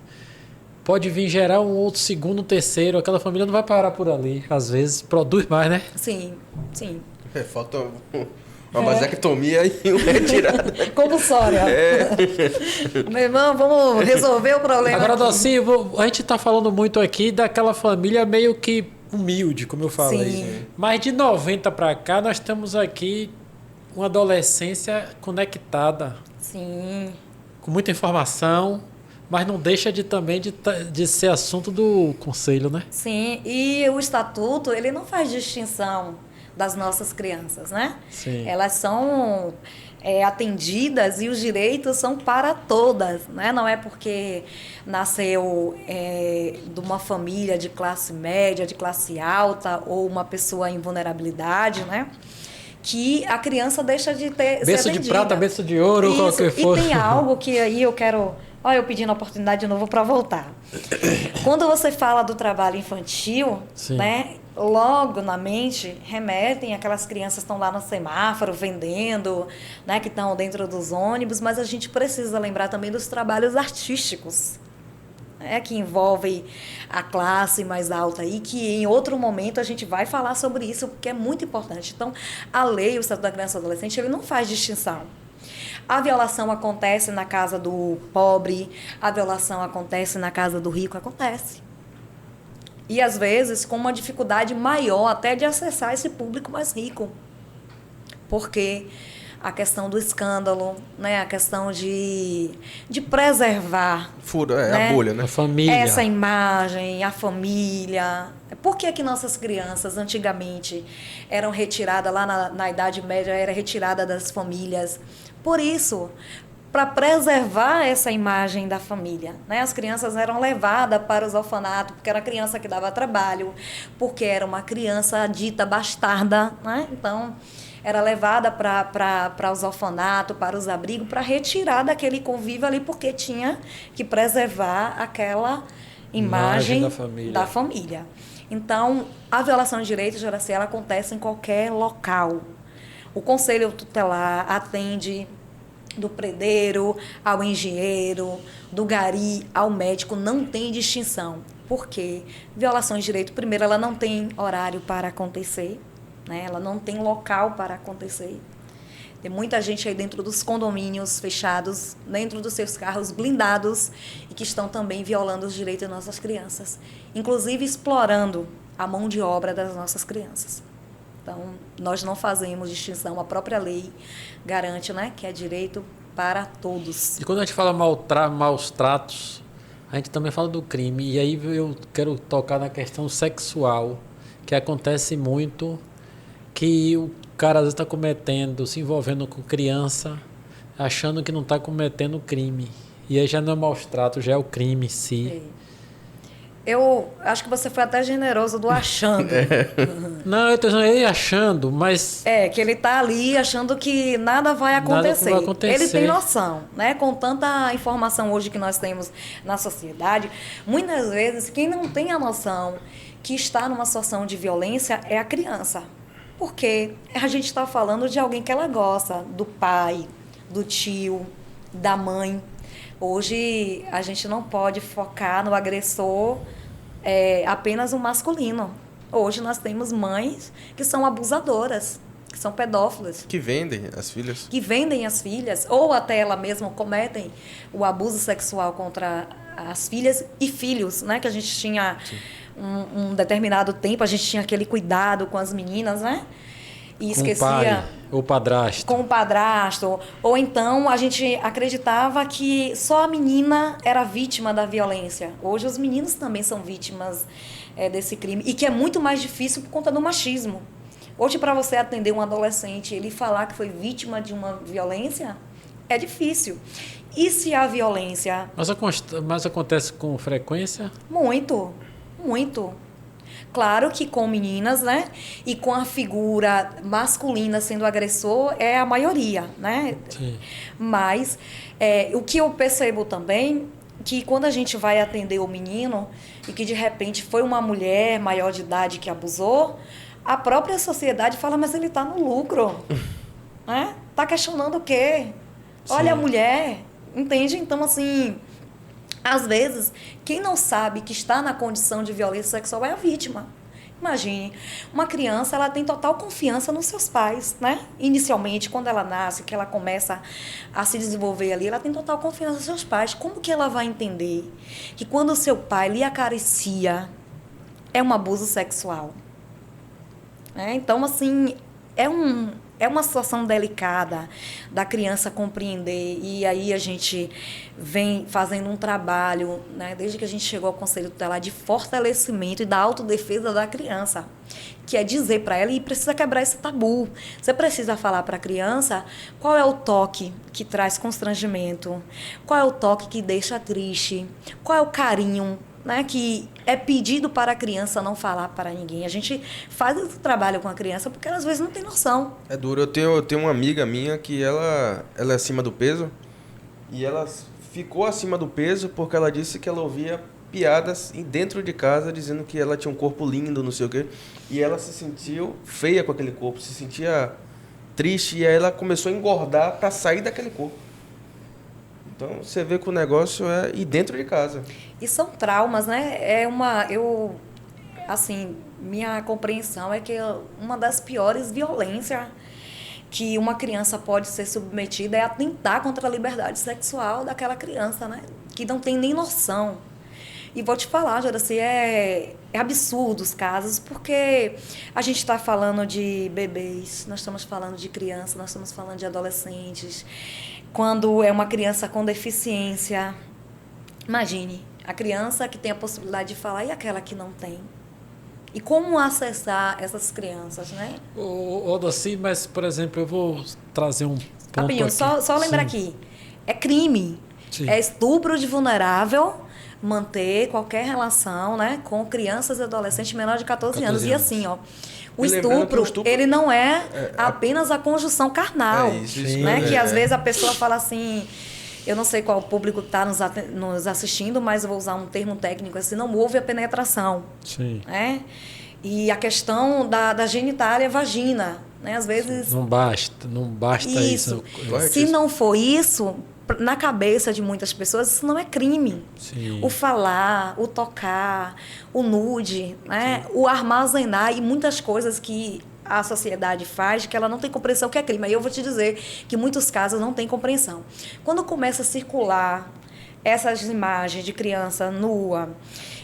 pode vir gerar um outro segundo, um terceiro. Aquela família não vai parar por ali. Às vezes, produz mais, né? Sim, sim. Falta... Uma vasectomia e uma retirada. Compulsória. Meu irmão, vamos resolver o problema. Agora, Docinho, a gente está falando muito aqui daquela família meio que humilde, como eu falei. Sim. Mas de 90 para cá, nós temos aqui uma adolescência conectada. Sim. Com muita informação, mas não deixa de ser assunto do conselho, né? Sim, e o estatuto, ele não faz distinção das nossas crianças, né? Sim. Elas são atendidas e os direitos são para todas, né? Não é porque nasceu de uma família de classe média, de classe alta ou uma pessoa em vulnerabilidade, né? Que a criança deixa de ter berço de prata, berço de ouro, isso, qualquer for. E tem algo que aí eu quero... Olha, eu pedindo a oportunidade de novo para voltar. Quando você fala do trabalho infantil, né, logo na mente remetem aquelas crianças que estão lá no semáforo vendendo, né, que estão dentro dos ônibus, mas a gente precisa lembrar também dos trabalhos artísticos, né, que envolvem a classe mais alta e que em outro momento a gente vai falar sobre isso, porque é muito importante. Então, a lei, o Estatuto da Criança e do Adolescente, ele não faz distinção. A violação acontece na casa do pobre, a violação acontece na casa do rico, acontece. E, às vezes, com uma dificuldade maior até de acessar esse público mais rico. Porque a questão do escândalo, né? A questão de preservar... né? A bolha, né? A família. Essa imagem, a família. Por que que nossas crianças, antigamente, eram retiradas, lá na Idade Média, era retirada das famílias? Por isso, para preservar essa imagem da família, né? As crianças eram levadas para os orfanatos, porque era a criança que dava trabalho, porque era uma criança dita bastarda, né? Então, era levada para os orfanatos, para os abrigos, para retirar daquele convívio ali, porque tinha que preservar aquela imagem da família. Então, a violação de direitos, Juraci, acontece em qualquer local. O Conselho Tutelar atende do predeiro ao engenheiro, do gari ao médico, não tem distinção. Por quê? Violação de direito, primeiro, ela não tem horário para acontecer, né? Ela não tem local para acontecer. Tem muita gente aí dentro dos condomínios fechados, dentro dos seus carros blindados, e que estão também violando os direitos das nossas crianças, inclusive explorando a mão de obra das nossas crianças. Então, nós não fazemos distinção. A própria lei garante, né, que é direito para todos. E quando a gente fala maus tratos, a gente também fala do crime. E aí eu quero tocar na questão sexual, que acontece muito, que o cara às vezes está cometendo, se envolvendo com criança, achando que não está cometendo crime. E aí já não é maus tratos, já é o crime em si. Eu acho que você foi até generoso do achando. Não, eu estou achando, mas... Que ele está ali achando que nada vai acontecer. Nada vai acontecer. Ele tem noção, né? Com tanta informação hoje que nós temos na sociedade, muitas vezes quem não tem a noção que está numa situação de violência é a criança. Porque a gente está falando de alguém que ela gosta, do pai, do tio, da mãe. Hoje, a gente não pode focar no agressor apenas o masculino. Hoje, nós temos mães que são abusadoras, que são pedófilas. Que vendem as filhas. Que vendem as filhas, ou até ela mesma cometem o abuso sexual contra as filhas e filhos, né? Que a gente tinha um determinado tempo, a gente tinha aquele cuidado com as meninas, né? E esquecia... Com o pai, ou padrasto. Com o padrasto. Ou então a gente acreditava que só a menina era vítima da violência. Hoje os meninos também são vítimas desse crime. E que é muito mais difícil por conta do machismo. Hoje, para você atender um adolescente e ele falar que foi vítima de uma violência, é difícil. E se a violência... Mas acontece com frequência? Muito, muito. Claro que com meninas, né? E com a figura masculina sendo agressor é a maioria, né? Sim. Mas o que eu percebo também, que quando a gente vai atender o menino e que de repente foi uma mulher maior de idade que abusou, a própria sociedade fala, mas ele está no lucro. Né? Tá questionando o quê? Sim. Olha a mulher, entende? Então, assim... Às vezes, quem não sabe que está na condição de violência sexual é a vítima. Imagine, uma criança ela tem total confiança nos seus pais, né? Inicialmente, quando ela nasce, que ela começa a se desenvolver ali, ela tem total confiança nos seus pais. Como que ela vai entender que quando o seu pai lhe acaricia, é um abuso sexual? Então, assim, é uma situação delicada da criança compreender, e aí a gente vem fazendo um trabalho, né, desde que a gente chegou ao Conselho Tutelar, de fortalecimento e da autodefesa da criança, que é dizer para ela, e precisa quebrar esse tabu. Você precisa falar para a criança qual é o toque que traz constrangimento, qual é o toque que deixa triste, qual é o carinho, né, que é pedido para a criança não falar para ninguém. A gente faz esse trabalho com a criança porque ela às vezes não tem noção. É duro. Eu tenho uma amiga minha que ela é acima do peso e ela ficou acima do peso porque ela disse que ela ouvia piadas dentro de casa dizendo que ela tinha um corpo lindo, não sei o quê. E ela se sentiu feia com aquele corpo, se sentia triste e aí ela começou a engordar para sair daquele corpo. Então, você vê que o negócio é ir dentro de casa. E são traumas, né? Minha compreensão é que uma das piores violências que uma criança pode ser submetida é atentar contra a liberdade sexual daquela criança, né? Que não tem nem noção. E vou te falar, Joraci, é absurdo os casos, porque a gente está falando de bebês, nós estamos falando de crianças, nós estamos falando de adolescentes. Quando é uma criança com deficiência, imagine, a criança que tem a possibilidade de falar e aquela que não tem. E como acessar essas crianças, né? Doci, mas, por exemplo, eu vou trazer um ponto Rapidinho, aqui. Só lembrar aqui, é crime, Sim. É estupro de vulnerável manter qualquer relação, né, com crianças e adolescentes menores de 14 anos. E assim, ó, o estupro, ele não é apenas a conjunção carnal, né? Que às vezes a pessoa fala assim, eu não sei qual o público que está nos assistindo, mas eu vou usar um termo técnico assim, não houve a penetração. Sim. Né? E a questão da genitália vagina, né? Às vezes... Não basta isso. Se não for isso, na cabeça de muitas pessoas, isso não é crime. Sim. O falar, o tocar, o nude, né? O armazenar e muitas coisas que a sociedade faz que ela não tem compreensão que é crime. Aí eu vou te dizer que em muitos casos não tem compreensão. Quando começa a circular essas imagens de criança nua,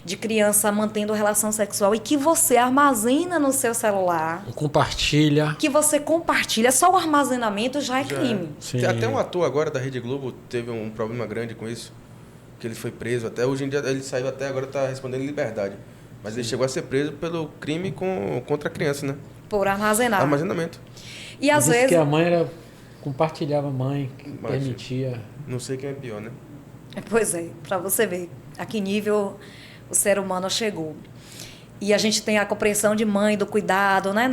de criança mantendo relação sexual e que você armazena no seu celular, compartilha, que você compartilha, só o armazenamento já é crime. Sim. Até um ator agora da Rede Globo teve um problema grande com isso. que ele foi preso. Até hoje em dia ele saiu até agora, está respondendo em liberdade. Mas ele chegou a ser preso pelo crime contra a criança, né? Por armazenar. Armazenamento. E às Diz vezes... que a mãe compartilhava a mãe, que permitia. Não sei quem é pior, né? Pois é, para você ver a que nível o ser humano chegou. E a gente tem a compreensão de mãe, do cuidado, né?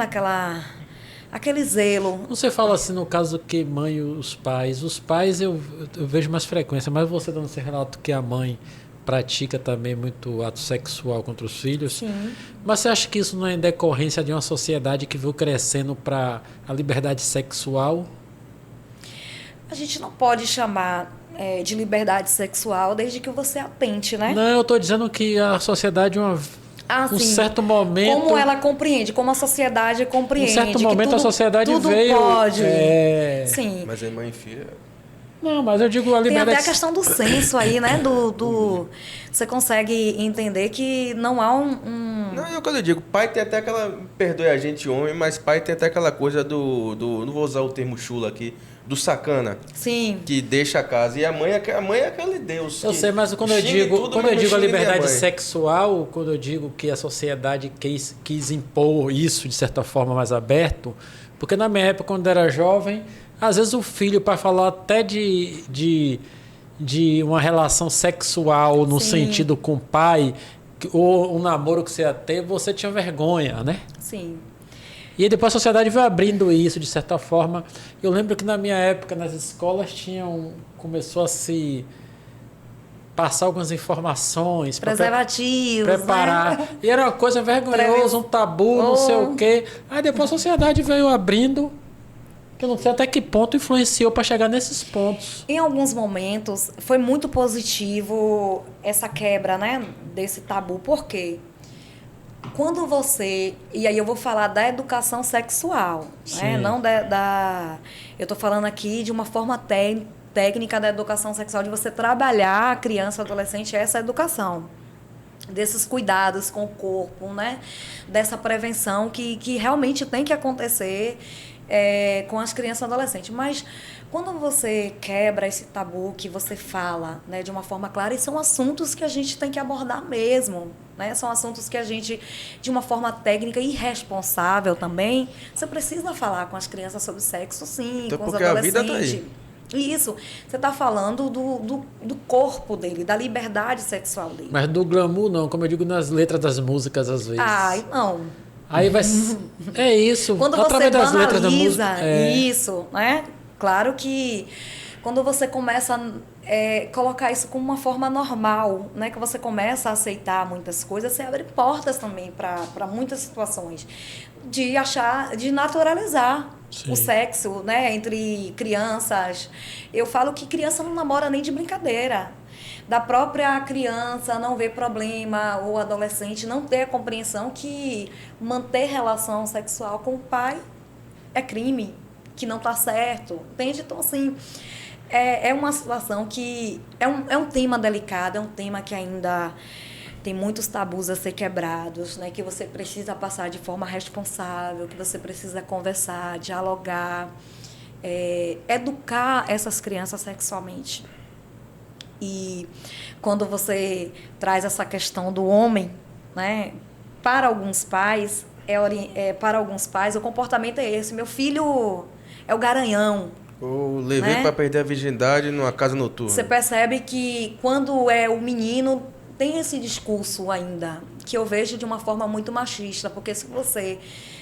Aquele zelo. Você fala assim no caso que mãe e os pais. Os pais eu vejo mais frequência, mas você dando esse relato que a mãe pratica também muito ato sexual contra os filhos. Sim. Mas você acha que isso não é em decorrência de uma sociedade que veio crescendo para a liberdade sexual? A gente não pode chamar de liberdade sexual desde que você atente, né? Não, eu estou dizendo que a sociedade, um certo momento... Como ela compreende, como a sociedade compreende. Em certo momento tudo, a sociedade tudo veio... pode. Sim. Mas é mãe e filha... Não, mas eu digo a liberdade... Tem até a questão do senso aí, né? Você consegue entender que não há Não, é o que eu digo. Pai tem até aquela... Perdoe a gente, homem, mas pai tem até aquela coisa não vou usar o termo chula aqui, do sacana. Sim. Que deixa a casa. E a mãe é aquele Deus. Eu sei, mas quando eu digo a liberdade sexual, quando eu digo que a sociedade quis impor isso de certa forma mais aberto, porque na minha época, quando eu era jovem, às vezes o filho, para falar até de uma relação sexual no sentido com o pai, ou um namoro que você ia ter, você tinha vergonha, né? Sim. E aí depois a sociedade veio abrindo isso, de certa forma. Eu lembro que na minha época, nas escolas, começou a se passar algumas informações. Preservativos, preparar. Né? E era uma coisa vergonhosa, um tabu, não sei o quê. Aí depois a sociedade veio abrindo, que eu não sei até que ponto influenciou para chegar nesses pontos. Em alguns momentos, foi muito positivo essa quebra, né, desse tabu. Por quê? Quando você... E aí eu vou falar da educação sexual, né? Não eu estou falando aqui de uma forma técnica da educação sexual, de você trabalhar a criança, o adolescente, essa educação. Desses cuidados com o corpo, né? Dessa prevenção que realmente tem que acontecer com as crianças e adolescentes. Mas quando você quebra esse tabu, que você fala, né, de uma forma clara, e são assuntos que a gente tem que abordar mesmo, né? São assuntos que a gente, de uma forma técnica e responsável também, você precisa falar com as crianças sobre sexo, sim, então, com os porque adolescentes. A vida tá aí. Isso, você está falando do corpo dele, da liberdade sexual dele. Mas do glamour não, como eu digo nas letras das músicas às vezes. Ai, não. Aí vai... É isso. Quando através você das letras da música. isso, né? Claro que quando você começa a colocar isso como uma forma normal, né? Que você começa a aceitar muitas coisas, você abre portas também para muitas situações de naturalizar o sexo, né? Entre crianças. Eu falo que criança não namora nem de brincadeira. Da própria criança não ver problema, ou adolescente não ter a compreensão que manter relação sexual com o pai é crime, que não está certo, entende? Então, assim, é uma situação que é um tema delicado, é um tema que ainda tem muitos tabus a ser quebrados, né? Que você precisa passar de forma responsável, que você precisa conversar, dialogar, educar essas crianças sexualmente. E quando você traz essa questão do homem, né, para alguns pais, o comportamento é esse. Meu filho é o garanhão. Ou levei, né, para perder a virgindade numa casa noturna. Você percebe que quando é o menino, tem esse discurso ainda, que eu vejo de uma forma muito machista, porque se você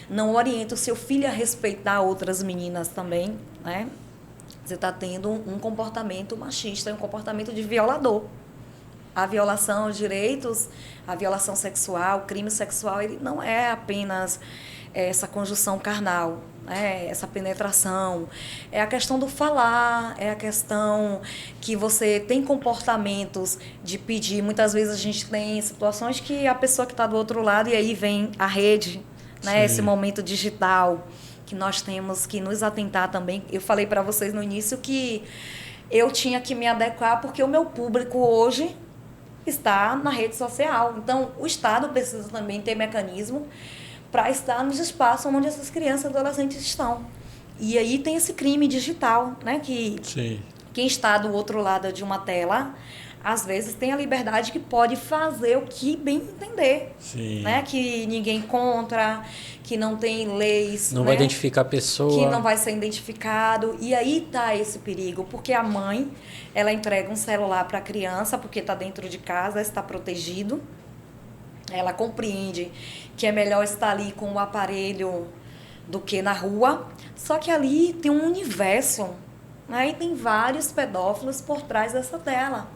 não orienta o seu filho a respeitar outras meninas também, né? Você está tendo um comportamento machista, um comportamento de violador. A violação aos direitos, a violação sexual, o crime sexual, ele não é apenas essa conjunção carnal, né? Essa penetração. É a questão do falar, é a questão que você tem comportamentos de pedir. Muitas vezes a gente tem situações que a pessoa que está do outro lado, e aí vem a rede, né? Esse momento digital, que nós temos que nos atentar também. Eu falei para vocês no início que eu tinha que me adequar porque o meu público hoje está na rede social. Então, o Estado precisa também ter mecanismo para estar nos espaços onde essas crianças e adolescentes estão. E aí tem esse crime digital, né? Que quem está do outro lado de uma tela às vezes tem a liberdade que pode fazer o que bem entender. Sim. Né? Que ninguém encontra, que não tem leis. Não né? vai identificar a pessoa. Que não vai ser identificado. E aí tá esse perigo, porque a mãe, ela entrega um celular para a criança, porque está dentro de casa, está protegido. Ela compreende que é melhor estar ali com o aparelho do que na rua. Só que ali tem um universo, né? E tem vários pedófilos por trás dessa tela.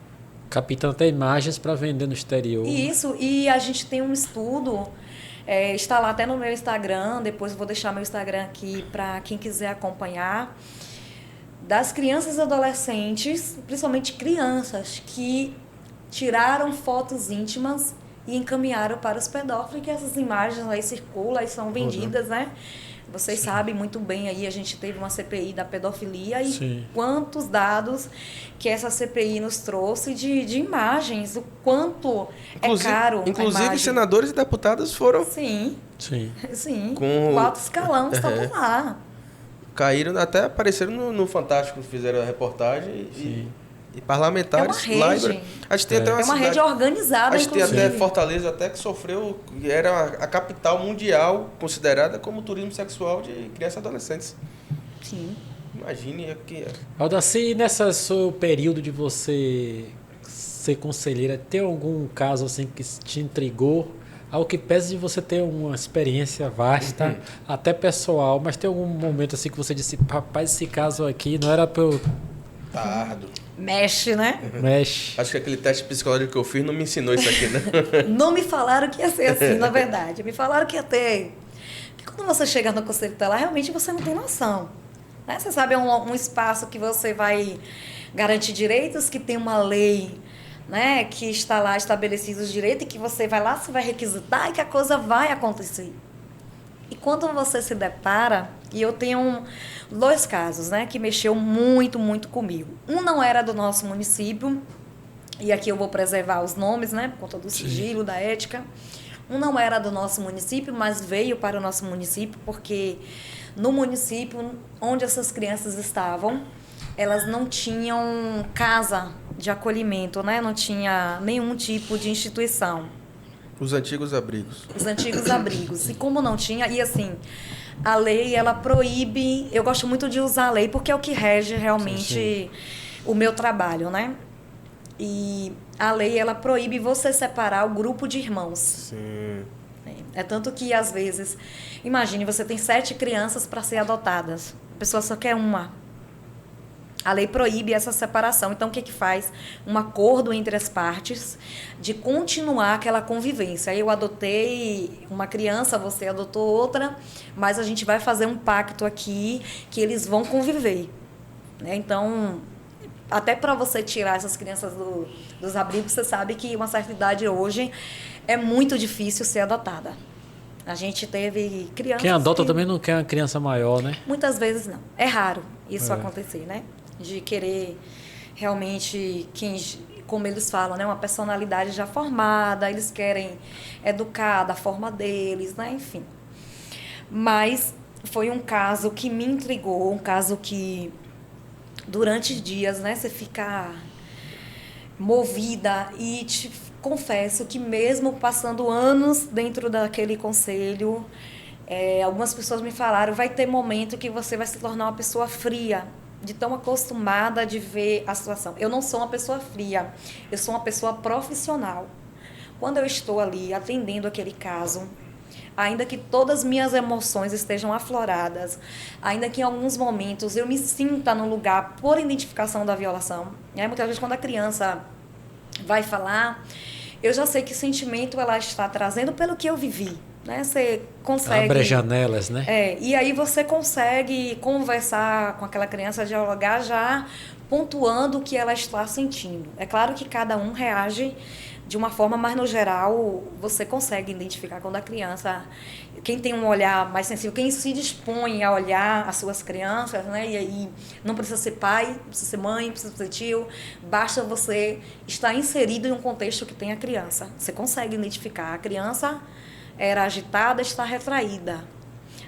Captando até imagens para vender no exterior. Isso, e a gente tem um estudo, está lá até no meu Instagram, depois eu vou deixar meu Instagram aqui para quem quiser acompanhar, das crianças e adolescentes, principalmente crianças, que tiraram fotos íntimas e encaminharam para os pedófilos, que essas imagens aí circulam e são vendidas, né? Vocês sabem muito bem aí, a gente teve uma CPI da pedofilia e Sim. quantos dados que essa CPI nos trouxe de imagens, o quanto é caro a Inclusive, imagem. senadores e deputados foram... Sim, Sim. sim. Com O alto escalão estavam lá. Caíram, até apareceram no Fantástico, fizeram a reportagem e parlamentares É uma lá. rede. A gente tem até uma É uma cidade, rede organizada, a gente tem inclusive. até Fortaleza, até que sofreu, era a capital mundial considerada como turismo sexual de crianças e adolescentes. Sim. Imagine aqui. Aldaci, nesse seu período de você ser conselheira, tem algum caso assim que te intrigou? Ao que pese de você ter uma experiência vasta, até pessoal, mas tem algum momento assim que você disse, rapaz, esse caso aqui não era para eu... Tá árduo. Mexe, né? Mexe. Acho que aquele teste psicológico que eu fiz não me ensinou isso aqui, né? Não me falaram que ia ser assim, na verdade. Me falaram que ia ter... Porque quando você chega no conselho tutelar, realmente você não tem noção. Né? Você sabe, é um espaço que você vai garantir direitos, que tem uma lei, né, que está lá estabelecido os direitos, e que você vai lá, você vai requisitar e que a coisa vai acontecer. E quando você se depara, e eu tenho dois casos, né, que mexeu muito, muito comigo. Um não era do nosso município, e aqui eu vou preservar os nomes, né, por conta do sigilo, da ética. Um não era do nosso município, mas veio para o nosso município, porque no município onde essas crianças estavam, elas não tinham casa de acolhimento, né, não tinha nenhum tipo de instituição. Os antigos abrigos. Os antigos abrigos. E como não tinha, e assim, a lei, ela proíbe, eu gosto muito de usar a lei, porque é o que rege realmente o meu trabalho, né? E a lei, ela proíbe você separar o grupo de irmãos. Sim. É tanto que, às vezes, imagine, você tem 7 crianças para ser adotadas. A pessoa só quer uma. A lei proíbe essa separação. Então, o que faz? Um acordo entre as partes de continuar aquela convivência. Eu adotei uma criança, você adotou outra, mas a gente vai fazer um pacto aqui que eles vão conviver. Né? Então, até para você tirar essas crianças dos abrigos, você sabe que uma certa idade hoje é muito difícil ser adotada. A gente teve crianças... Quem adota também não quer uma criança maior, né? Muitas vezes não. É raro isso acontecer, né? De querer realmente, como eles falam, né? Uma personalidade já formada, eles querem educar da forma deles, né? Enfim. Mas foi um caso que me intrigou, um caso que durante dias, né? Você fica movida e te confesso que mesmo passando anos dentro daquele conselho, algumas pessoas me falaram, vai ter momento que você vai se tornar uma pessoa fria, de tão acostumada de ver a situação. Eu não sou uma pessoa fria, eu sou uma pessoa profissional. Quando eu estou ali atendendo aquele caso, ainda que todas as minhas emoções estejam afloradas, ainda que em alguns momentos eu me sinta no lugar por identificação da violação, né? Muitas vezes quando a criança vai falar, eu já sei que sentimento ela está trazendo pelo que eu vivi. Né? Você consegue... Abre janelas, né? E aí você consegue conversar com aquela criança, dialogar já pontuando o que ela está sentindo. É claro que cada um reage de uma forma, mas no geral você consegue identificar quando a criança... Quem tem um olhar mais sensível, quem se dispõe a olhar as suas crianças, né? E aí não precisa ser pai, não precisa ser mãe, não precisa ser tio, basta você estar inserido em um contexto que tem a criança. Você consegue identificar. A criança era agitada, está retraída.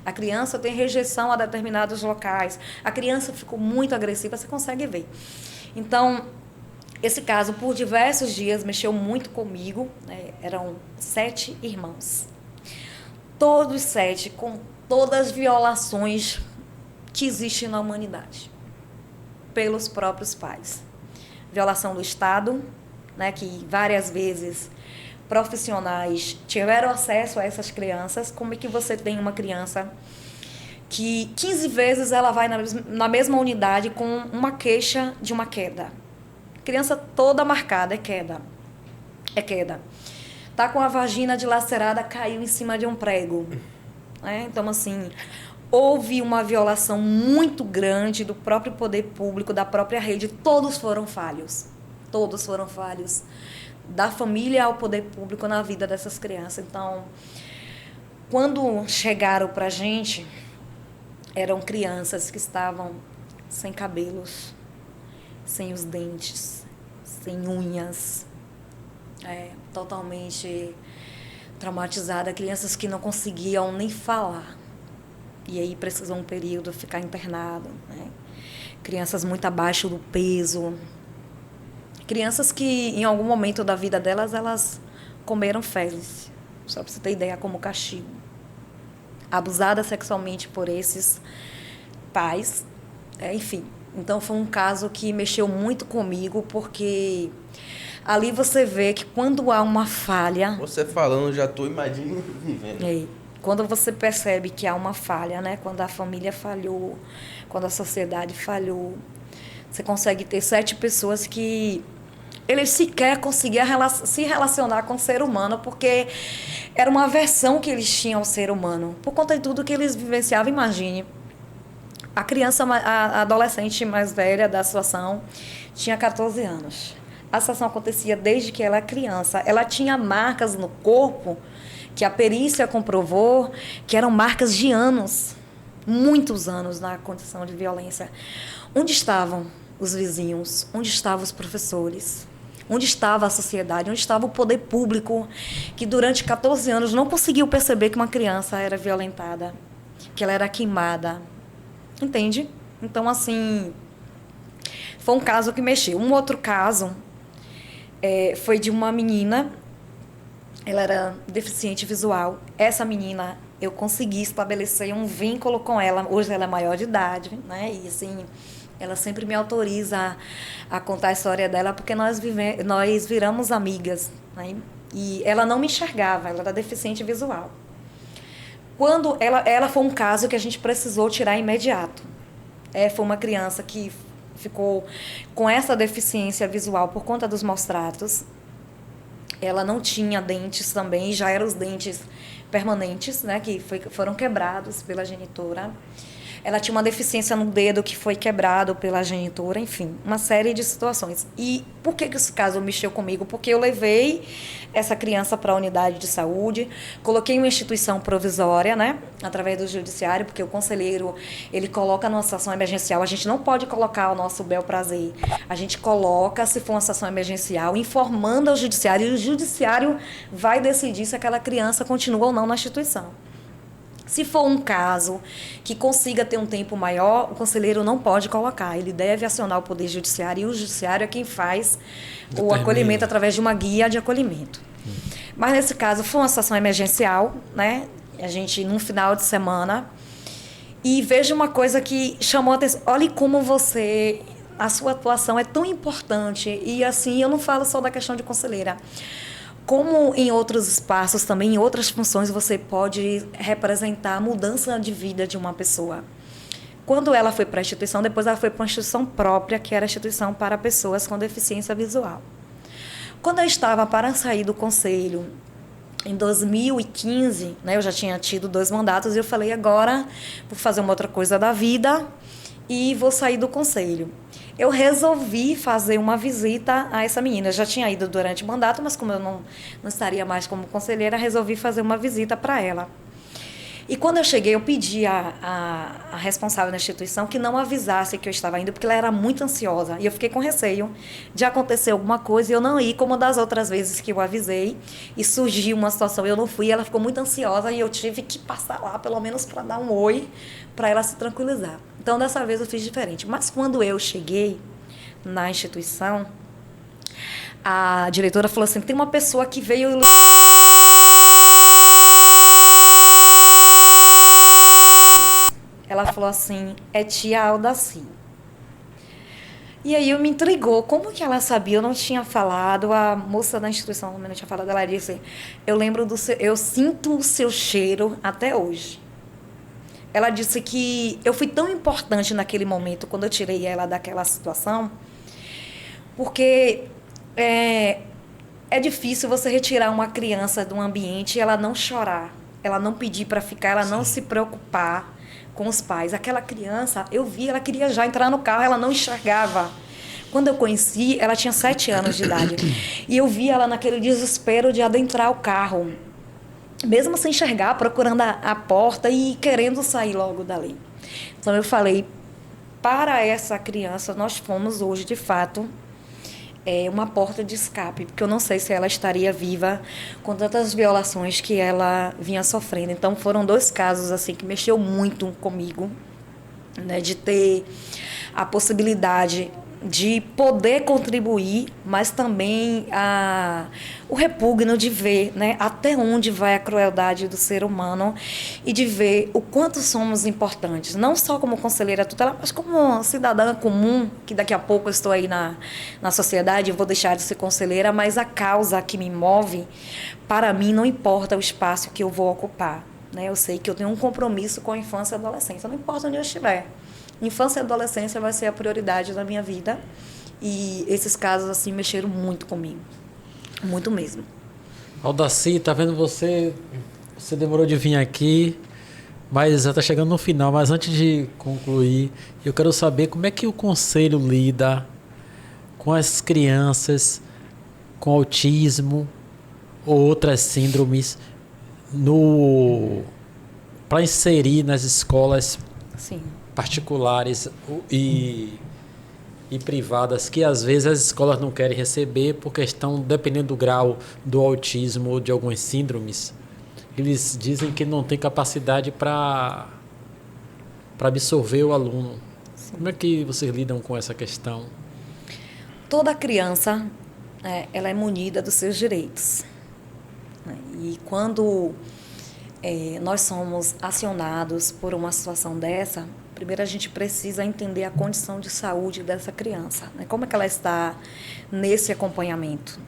A criança tem rejeição a determinados locais. A criança ficou muito agressiva, você consegue ver. Então, Esse caso, por diversos dias, mexeu muito comigo, né? Eram 7 irmãos. Todos 7, com todas as violações que existem na humanidade, pelos próprios pais. Violação do Estado, né? Que várias vezes profissionais tiveram acesso a essas crianças. Como é que você tem uma criança que 15 vezes ela vai na mesma unidade com uma queixa de uma queda? Criança toda marcada, é queda. É queda. Tá com a vagina dilacerada, caiu em cima de um prego. Né? Então, assim, houve uma violação muito grande do próprio poder público, da própria rede. Todos foram falhos. Todos foram falhos. Da família ao poder público na vida dessas crianças. Então, quando chegaram pra gente, eram crianças que estavam sem cabelos, sem os dentes, sem unhas, totalmente traumatizada, crianças que não conseguiam nem falar. E aí precisou um período ficar internado, né? Crianças muito abaixo do peso. Crianças que, em algum momento da vida delas, elas comeram fezes. Só para você ter ideia, como castigo. Abusadas sexualmente por esses pais. Enfim, então foi um caso que mexeu muito comigo, porque ali você vê que quando há uma falha... Você falando, já estou imaginando vivendo. Quando você percebe que há uma falha, né? Quando a família falhou, quando a sociedade falhou, você consegue ter 7 pessoas que eles sequer conseguiam se relacionar com o ser humano, porque era uma aversão que eles tinham ao ser humano, por conta de tudo que eles vivenciavam. Imagine, a criança, a adolescente mais velha da situação, tinha 14 anos. A situação acontecia desde que ela era criança. Ela tinha marcas no corpo que a perícia comprovou que eram marcas de anos, muitos anos na condição de violência. Onde estavam os vizinhos? Onde estavam os professores? Onde estava a sociedade? Onde estava o poder público que durante 14 anos não conseguiu perceber que uma criança era violentada, que ela era queimada? Entende? Então, assim, foi um caso que mexeu. Um outro caso foi de uma menina. Ela era deficiente visual. Essa menina, eu consegui estabelecer um vínculo com ela. Hoje ela é maior de idade, né? E, assim, ela sempre me autoriza a contar a história dela, porque nós viramos amigas, né? E ela não me enxergava, ela era deficiente visual. Quando ela foi um caso que a gente precisou tirar imediato. Foi uma criança que ficou com essa deficiência visual por conta dos maus tratos. Ela não tinha dentes também, já eram os dentes permanentes, né, que foram quebrados pela genitora. Ela tinha uma deficiência no dedo que foi quebrado pela genitora, enfim, uma série de situações. E por que esse caso mexeu comigo? Porque eu levei essa criança para a unidade de saúde, coloquei uma instituição provisória, né, através do judiciário, porque o conselheiro, ele coloca numa situação emergencial. A gente não pode colocar o nosso bel prazer. A gente coloca, se for uma situação emergencial, informando ao judiciário, e o judiciário vai decidir se aquela criança continua ou não na instituição. Se for um caso que consiga ter um tempo maior, o conselheiro não pode colocar. Ele deve acionar o Poder Judiciário, e o Judiciário é quem faz o acolhimento através de uma guia de acolhimento. Mas, nesse caso, foi uma situação emergencial, né? A gente, num final de semana, e veja uma coisa que chamou a atenção. Olha como a sua atuação é tão importante. E, assim, eu não falo só da questão de conselheira. Como em outros espaços também, em outras funções, você pode representar a mudança de vida de uma pessoa. Quando ela foi para a instituição, depois ela foi para uma instituição própria, que era a instituição para pessoas com deficiência visual. Quando eu estava para sair do conselho, em 2015, né, eu já tinha tido 2 mandatos, e eu falei, agora vou fazer uma outra coisa da vida e vou sair do conselho. Eu resolvi fazer uma visita a essa menina. Eu já tinha ido durante o mandato, mas como eu não estaria mais como conselheira, resolvi fazer uma visita para ela. E quando eu cheguei, eu pedi a responsável da instituição que não avisasse que eu estava indo, porque ela era muito ansiosa. E eu fiquei com receio de acontecer alguma coisa e eu não ir, como das outras vezes que eu avisei. E surgiu uma situação, eu não fui, ela ficou muito ansiosa e eu tive que passar lá, pelo menos para dar um oi, para ela se tranquilizar. Então, dessa vez eu fiz diferente. Mas quando eu cheguei na instituição, A diretora falou assim, tem uma pessoa que veio... Ela falou assim, é tia Aldaci. E aí me intrigou, como que ela sabia? Eu não tinha falado, a moça da instituição também não tinha falado, ela disse, eu sinto o seu cheiro até hoje. Ela disse que eu fui tão importante naquele momento, quando eu tirei ela daquela situação, porque é difícil você retirar uma criança de um ambiente e ela não chorar, ela não pedir para ficar, ela não se preocupar com os pais. Aquela criança, eu vi, ela queria já entrar no carro, ela não enxergava. Quando eu conheci, ela tinha 7 anos de idade. E eu vi ela naquele desespero de adentrar o carro, mesmo sem enxergar, procurando a porta e querendo sair logo dali. Então eu falei, para essa criança, nós fomos hoje, de fato, uma porta de escape, porque eu não sei se ela estaria viva com tantas violações que ela vinha sofrendo. Então foram 2 casos assim que mexeu muito comigo, né, de ter a possibilidade de poder contribuir, mas também o repugno de ver, né, até onde vai a crueldade do ser humano e de ver o quanto somos importantes, não só como conselheira tutelar, mas como cidadã comum, que daqui a pouco eu estou aí na sociedade, eu vou deixar de ser conselheira, mas a causa que me move, para mim, não importa o espaço que eu vou ocupar, né? Eu sei que eu tenho um compromisso com a infância e a adolescência, não importa onde eu estiver. Infância e adolescência vai ser a prioridade da minha vida. E esses casos, assim, mexeram muito comigo. Muito mesmo. Aldaci, tá vendo você? Você demorou de vir aqui, mas já está chegando no final. Mas antes de concluir, eu quero saber como é que o Conselho lida com as crianças com autismo ou outras síndromes para inserir nas escolas Sim. particulares e privadas, que às vezes as escolas não querem receber porque estão, dependendo do grau do autismo ou de algumas síndromes, eles dizem que não tem capacidade para absorver o aluno. Sim. Como é que vocês lidam com essa questão? Toda criança, ela é munida dos seus direitos. E quando nós somos acionados por uma situação dessa, primeiro a gente precisa entender a condição de saúde dessa criança, né? Como é que ela está nesse acompanhamento.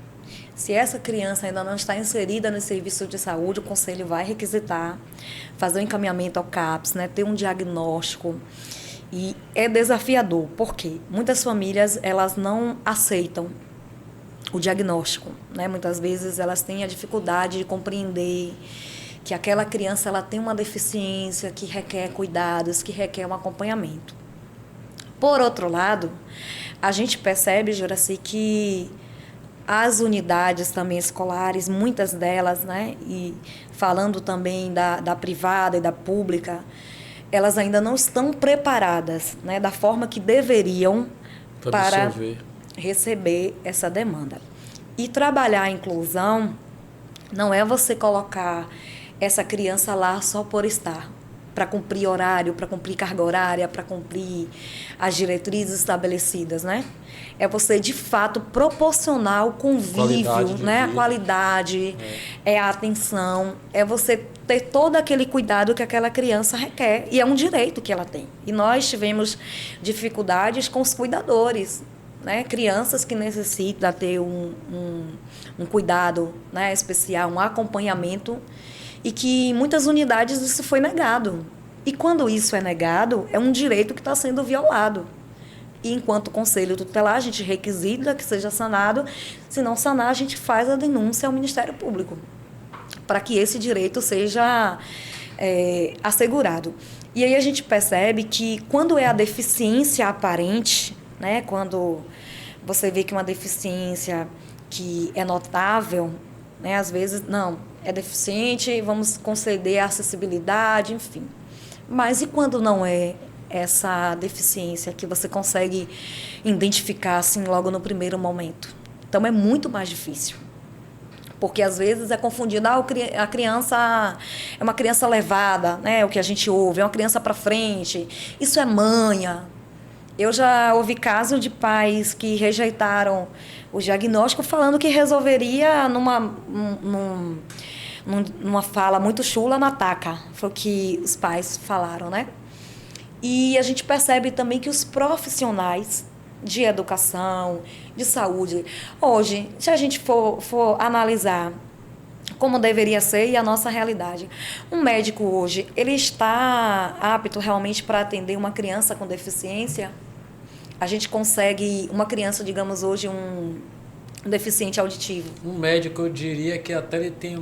Se essa criança ainda não está inserida no serviço de saúde, o conselho vai requisitar, fazer um encaminhamento ao CAPS, né? Ter um diagnóstico. E é desafiador, porque muitas famílias elas não aceitam o diagnóstico, né? Muitas vezes elas têm a dificuldade de compreender que aquela criança ela tem uma deficiência que requer cuidados, que requer um acompanhamento. Por outro lado, a gente percebe, Juraci, que as unidades também escolares, muitas delas, né, e falando também da privada e da pública, elas ainda não estão preparadas, né, da forma que deveriam para receber essa demanda. E trabalhar a inclusão não é você colocar essa criança lá só por estar, para cumprir horário, para cumprir carga horária, para cumprir as diretrizes estabelecidas, né? É você, de fato, proporcionar o convívio, né? A qualidade, a atenção, é você ter todo aquele cuidado que aquela criança requer, e é um direito que ela tem. E nós tivemos dificuldades com os cuidadores, né? Crianças que necessitam ter um cuidado, né, especial, um acompanhamento, e que em muitas unidades isso foi negado. E quando isso é negado, é um direito que está sendo violado. E enquanto conselho tutelar, a gente requisita que seja sanado. Se não sanar, a gente faz a denúncia ao Ministério Público, para que esse direito seja assegurado. E aí a gente percebe que quando é a deficiência aparente, né, quando você vê que uma deficiência que é notável, né, às vezes, não, é deficiente, vamos conceder a acessibilidade, enfim. Mas e quando não é essa deficiência que você consegue identificar assim logo no primeiro momento? Então é muito mais difícil. Porque às vezes é confundido, a criança é uma criança levada, né, o que a gente ouve, é uma criança para frente, isso é manha. Eu já ouvi casos de pais que rejeitaram o diagnóstico falando que resolveria numa fala muito chula na taca. Foi o que os pais falaram, né? E a gente percebe também que os profissionais de educação, de saúde, hoje, se a gente for analisar como deveria ser e a nossa realidade. Um médico hoje, ele está apto realmente para atender uma criança com deficiência? A gente consegue, uma criança, digamos hoje, um deficiente auditivo. Um médico, eu diria que até ele tem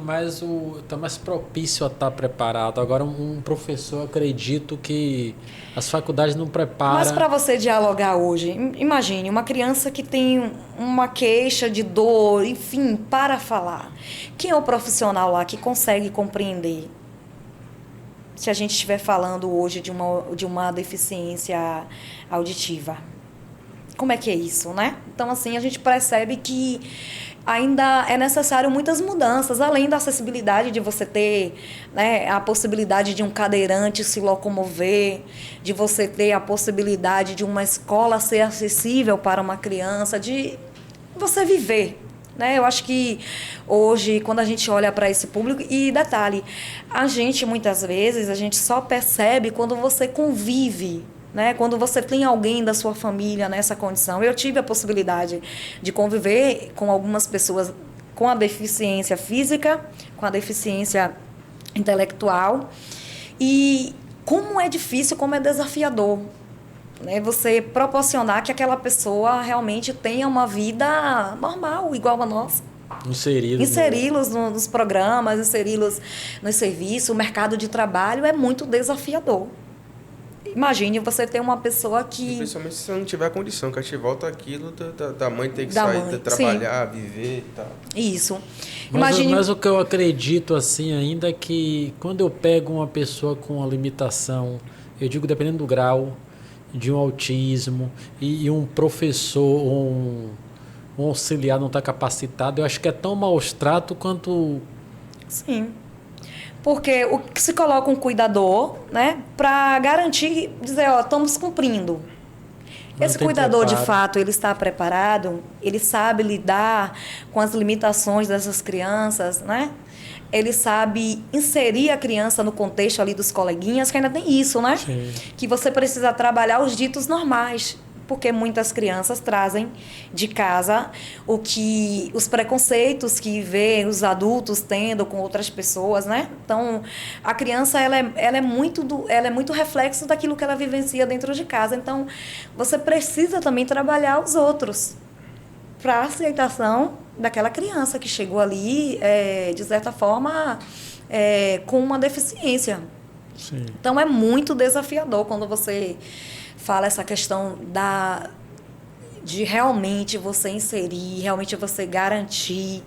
está mais propício a estar preparado. Agora, um professor, acredito que as faculdades não preparam. Mas para você dialogar hoje, imagine uma criança que tem uma queixa de dor, enfim, para falar. Quem é o profissional lá que consegue compreender? Se a gente estiver falando hoje de uma deficiência auditiva. Como é que é isso, né? Então, assim, a gente percebe que ainda é necessário muitas mudanças, além da acessibilidade de você ter, né, a possibilidade de um cadeirante se locomover, de você ter a possibilidade de uma escola ser acessível para uma criança, de você viver. Né? Eu acho que hoje, quando a gente olha para esse público, e detalhe, a gente muitas vezes, a gente só percebe quando você convive, né? Quando você tem alguém da sua família nessa condição. Eu tive a possibilidade de conviver com algumas pessoas com a deficiência física, com a deficiência intelectual, e como é difícil, como é desafiador, né? Você proporcionar que aquela pessoa realmente tenha uma vida normal, igual a nossa. Inseri-los nos programas, inseri-los no serviço, o mercado de trabalho é muito desafiador. Imagine você ter uma pessoa que... Principalmente se você não tiver condição, que a gente volta aquilo da mãe ter que sair, trabalhar, sim, viver e tal. Isso. Mas o que eu acredito assim ainda é que quando eu pego uma pessoa com uma limitação, eu digo dependendo do grau de um autismo e um professor, um auxiliar não está capacitado, eu acho que é tão maus trato quanto... Sim. Porque o que se coloca um cuidador, né, para garantir, dizer, ó, estamos cumprindo. Esse cuidador, de fato, ele está preparado, ele sabe lidar com as limitações dessas crianças, né? Ele sabe inserir a criança no contexto ali dos coleguinhas, que ainda tem isso, né? Sim. Que você precisa trabalhar os ditos normais, porque muitas crianças trazem de casa os preconceitos que vê os adultos tendo com outras pessoas, né? Então, a criança ela é muito reflexo daquilo que ela vivencia dentro de casa. Então, você precisa também trabalhar os outros para a aceitação daquela criança que chegou ali, de certa forma, com uma deficiência. Sim. Então, é muito desafiador quando você fala essa questão de realmente você inserir, realmente você garantir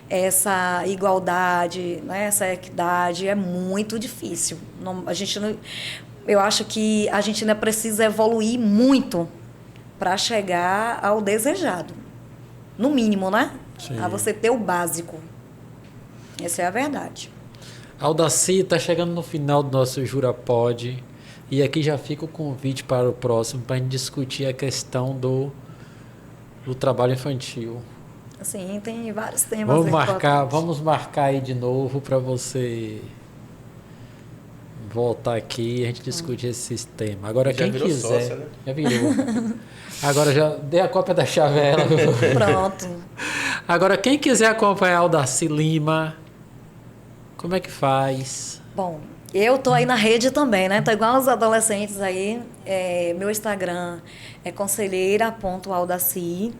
essa igualdade, né, essa equidade. É muito difícil. Eu acho que a gente ainda precisa evoluir muito para chegar ao desejado. No mínimo, né? Sim. A você ter o básico. Essa é a verdade. Aldaci, está chegando no final do nosso Jurapod. E aqui já fica o convite para o próximo, para a gente discutir a questão do trabalho infantil. Sim, tem vários temas. Vamos marcar aí de novo para você voltar aqui e a gente discutir esses temas. Agora, quem quiser... Sócia, né? Já virou. Agora, já dei a cópia da chavela. Pronto. Agora, quem quiser acompanhar o Darcy Lima, como é que faz? Bom... Eu tô aí na rede também, né? Tô igual os adolescentes aí. Meu Instagram é conselheira.aldaci.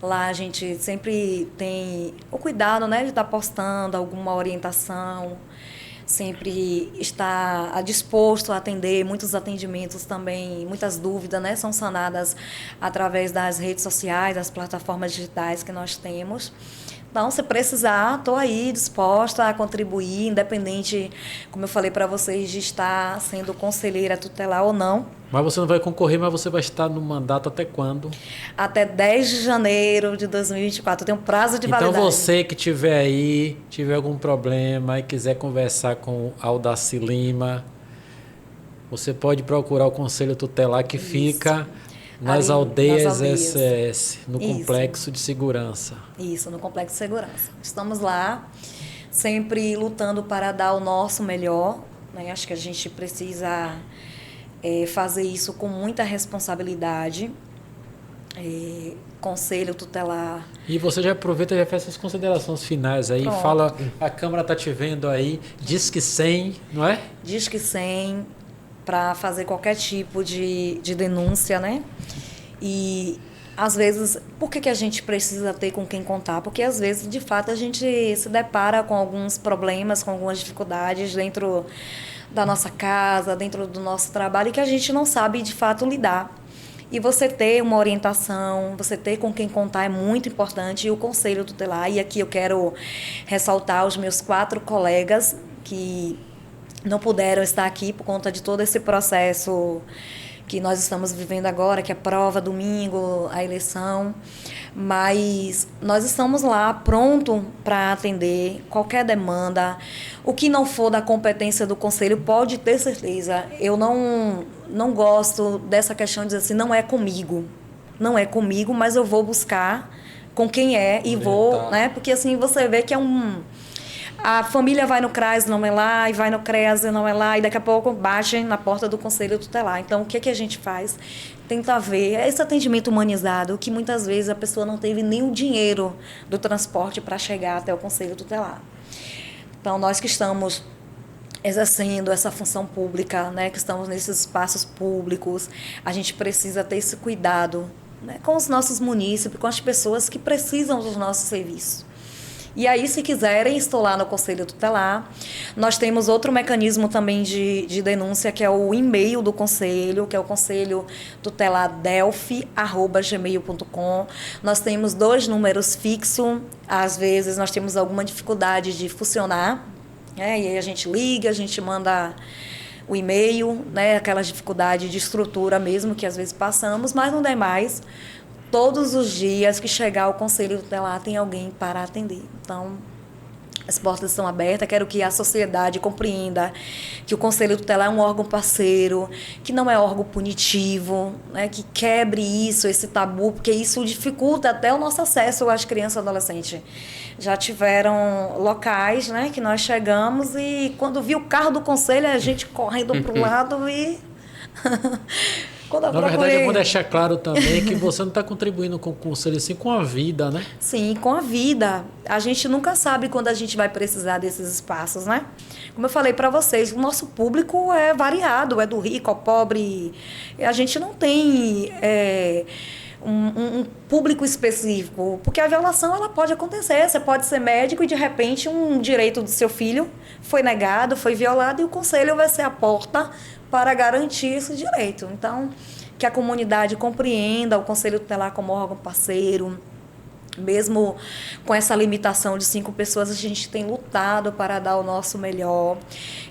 Lá a gente sempre tem o cuidado, né, de estar postando alguma orientação. Sempre está disposto a atender. Muitos atendimentos também, muitas dúvidas, né, são sanadas através das redes sociais, das plataformas digitais que nós temos. Então, se precisar, estou aí disposta a contribuir, independente, como eu falei para vocês, de estar sendo conselheira tutelar ou não. Mas você não vai concorrer, mas você vai estar no mandato até quando? Até 10 de janeiro de 2024. Tem um prazo de validade. Então, você que tiver aí, tiver algum problema e quiser conversar com Aldaci Lima, você pode procurar o Conselho Tutelar que fica Nas ali, aldeias nas aldeias. SS, no Isso. Complexo de Segurança. Isso, no Complexo de Segurança. Estamos lá, sempre lutando para dar o nosso melhor, né? Acho que a gente precisa fazer isso com muita responsabilidade. Conselho tutelar. E você já aproveita e já faz essas considerações finais aí. Pronto. Fala, a Câmara está te vendo aí, diz que 100, não é? Diz que 100 para fazer qualquer tipo de denúncia, né? E às vezes, por que a gente precisa ter com quem contar? Porque às vezes, de fato, a gente se depara com alguns problemas, com algumas dificuldades dentro da nossa casa, dentro do nosso trabalho, que a gente não sabe de fato lidar. E você ter uma orientação, você ter com quem contar é muito importante. E o Conselho Tutelar, e aqui eu quero ressaltar os meus 4 colegas que não puderam estar aqui por conta de todo esse processo que nós estamos vivendo agora, que é a prova, domingo, a eleição. Mas nós estamos lá pronto para atender qualquer demanda. O que não for da competência do Conselho, pode ter certeza. Eu não gosto dessa questão de dizer assim, não é comigo. Não é comigo, mas eu vou buscar com quem é e vou, né? Porque assim você vê que é a família vai no CRAS, não é lá, e vai no CREAS, não é lá, e daqui a pouco baixem na porta do Conselho Tutelar. Então, o que a gente faz? Tenta ver esse atendimento humanizado, que muitas vezes a pessoa não teve nem o dinheiro do transporte para chegar até o Conselho Tutelar. Então, nós que estamos exercendo essa função pública, né, que estamos nesses espaços públicos, a gente precisa ter esse cuidado, né, com os nossos munícipes, com as pessoas que precisam dos nossos serviços. E aí, se quiserem, estou lá no Conselho Tutelar. Nós temos outro mecanismo também de denúncia, que é o e-mail do Conselho, que é o conselho tutelardelfi@gmail.com. Nós temos 2 números fixos. Às vezes, nós temos alguma dificuldade de funcionar, né? E aí a gente liga, a gente manda o e-mail, né? Aquelas dificuldades de estrutura mesmo que às vezes passamos, mas não demais. Todos os dias que chegar ao Conselho Tutelar tem alguém para atender. Então, as portas estão abertas. Quero que a sociedade compreenda que o Conselho Tutelar é um órgão parceiro, que não é órgão punitivo, né? Que quebre isso, esse tabu, porque isso dificulta até o nosso acesso às crianças e adolescentes. Já tiveram locais, né, que nós chegamos e quando vi o carro do Conselho, a gente correndo para o lado e... Na verdade, é bom deixar claro também que você não está contribuindo com o Conselho, sim com a vida, né? Sim, com a vida. A gente nunca sabe quando a gente vai precisar desses espaços, né? Como eu falei para vocês, o nosso público é variado, é do rico ao pobre. A gente não tem um público específico, porque a violação ela pode acontecer. Você pode ser médico e, de repente, um direito do seu filho foi negado, foi violado, e o Conselho vai ser a porta para garantir esse direito. Então, que a comunidade compreenda o Conselho Tutelar como órgão parceiro. Mesmo com essa limitação de 5 pessoas, a gente tem lutado para dar o nosso melhor.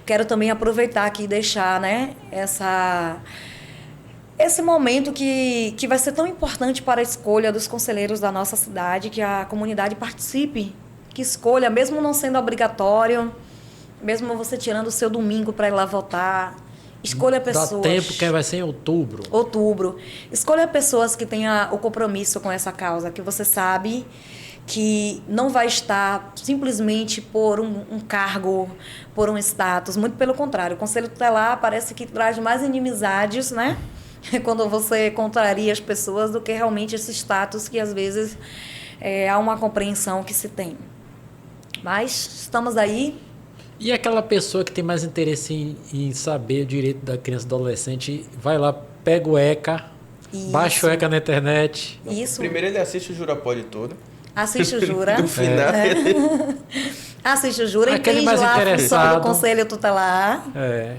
Quero também aproveitar aqui e deixar, né, esse momento que vai ser tão importante para a escolha dos conselheiros da nossa cidade, que a comunidade participe, que escolha, mesmo não sendo obrigatório, mesmo você tirando o seu domingo para ir lá votar. Escolha pessoas... Dá tempo, que vai ser em outubro. Outubro. Escolha pessoas que tenham o compromisso com essa causa, que você sabe que não vai estar simplesmente por um cargo, por um status. Muito pelo contrário. O Conselho Tutelar parece que traz mais inimizades, né? Quando você contraria as pessoas do que realmente esse status que, às vezes, há uma compreensão que se tem. Mas estamos aí. E aquela pessoa que tem mais interesse em saber o direito da criança e do adolescente, vai lá, pega o ECA, Isso. baixa o ECA na internet. Isso. Primeiro ele assiste o Jurapod todo. Assiste o Jura. No final, Assiste o Jura, Aquele entende mais lá a função interessado. do Conselho Tutelar. É.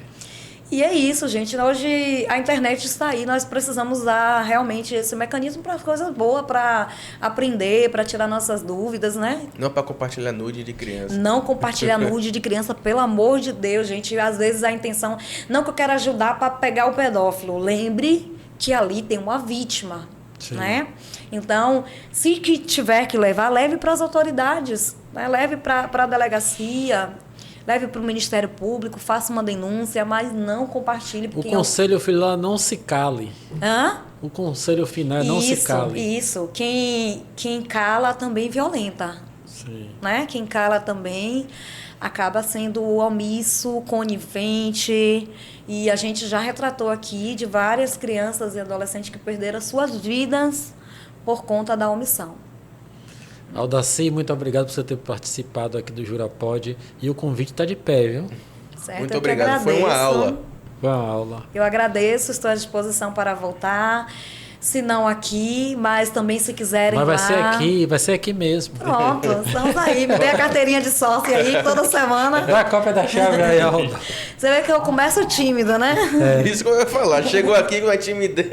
E é isso, gente. Hoje a internet está aí, nós precisamos usar realmente esse mecanismo para coisas boas, para aprender, para tirar nossas dúvidas, né? não para compartilhar nude de criança. Não compartilhar nude de criança, pelo amor de Deus, gente. Às vezes a intenção... Não que eu quero ajudar para pegar o pedófilo. Lembre que ali tem uma vítima, Sim. né? Então, se que tiver que levar, leve para as autoridades, né? Leve para a delegacia, leve para o Ministério Público, faça uma denúncia, mas não compartilhe. O conselho final é não se cale. Hã? O conselho final é não se cale. Isso. Quem cala também violenta. Sim. Né? Quem cala também acaba sendo omisso, conivente. E a gente já retratou aqui de várias crianças e adolescentes que perderam suas vidas por conta da omissão. Aldaci, muito obrigado por você ter participado aqui do Jurapod. E o convite está de pé, viu? Certo? Muito obrigado. Foi uma aula. Foi uma aula. Eu agradeço, estou à disposição para voltar. Se não aqui, mas também se quiserem mas lá. Vai ser aqui mesmo. Pronto, estamos aí. Me dê a carteirinha de sócio aí toda semana. Dá a cópia da chave aí, Alda. Você vê que eu começo tímida, né? Isso que eu ia falar. Chegou aqui com a timidez.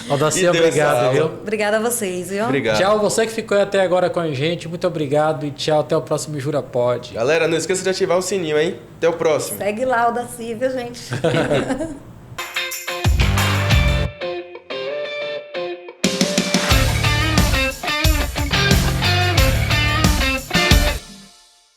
Aldaci, obrigado, viu? Obrigada a vocês, viu? Obrigado. Tchau, você que ficou até agora com a gente. Muito obrigado e tchau. Até o próximo Jurapod. Galera, não esqueça de ativar o sininho, hein? Até o próximo. Segue lá o da Cívia, gente.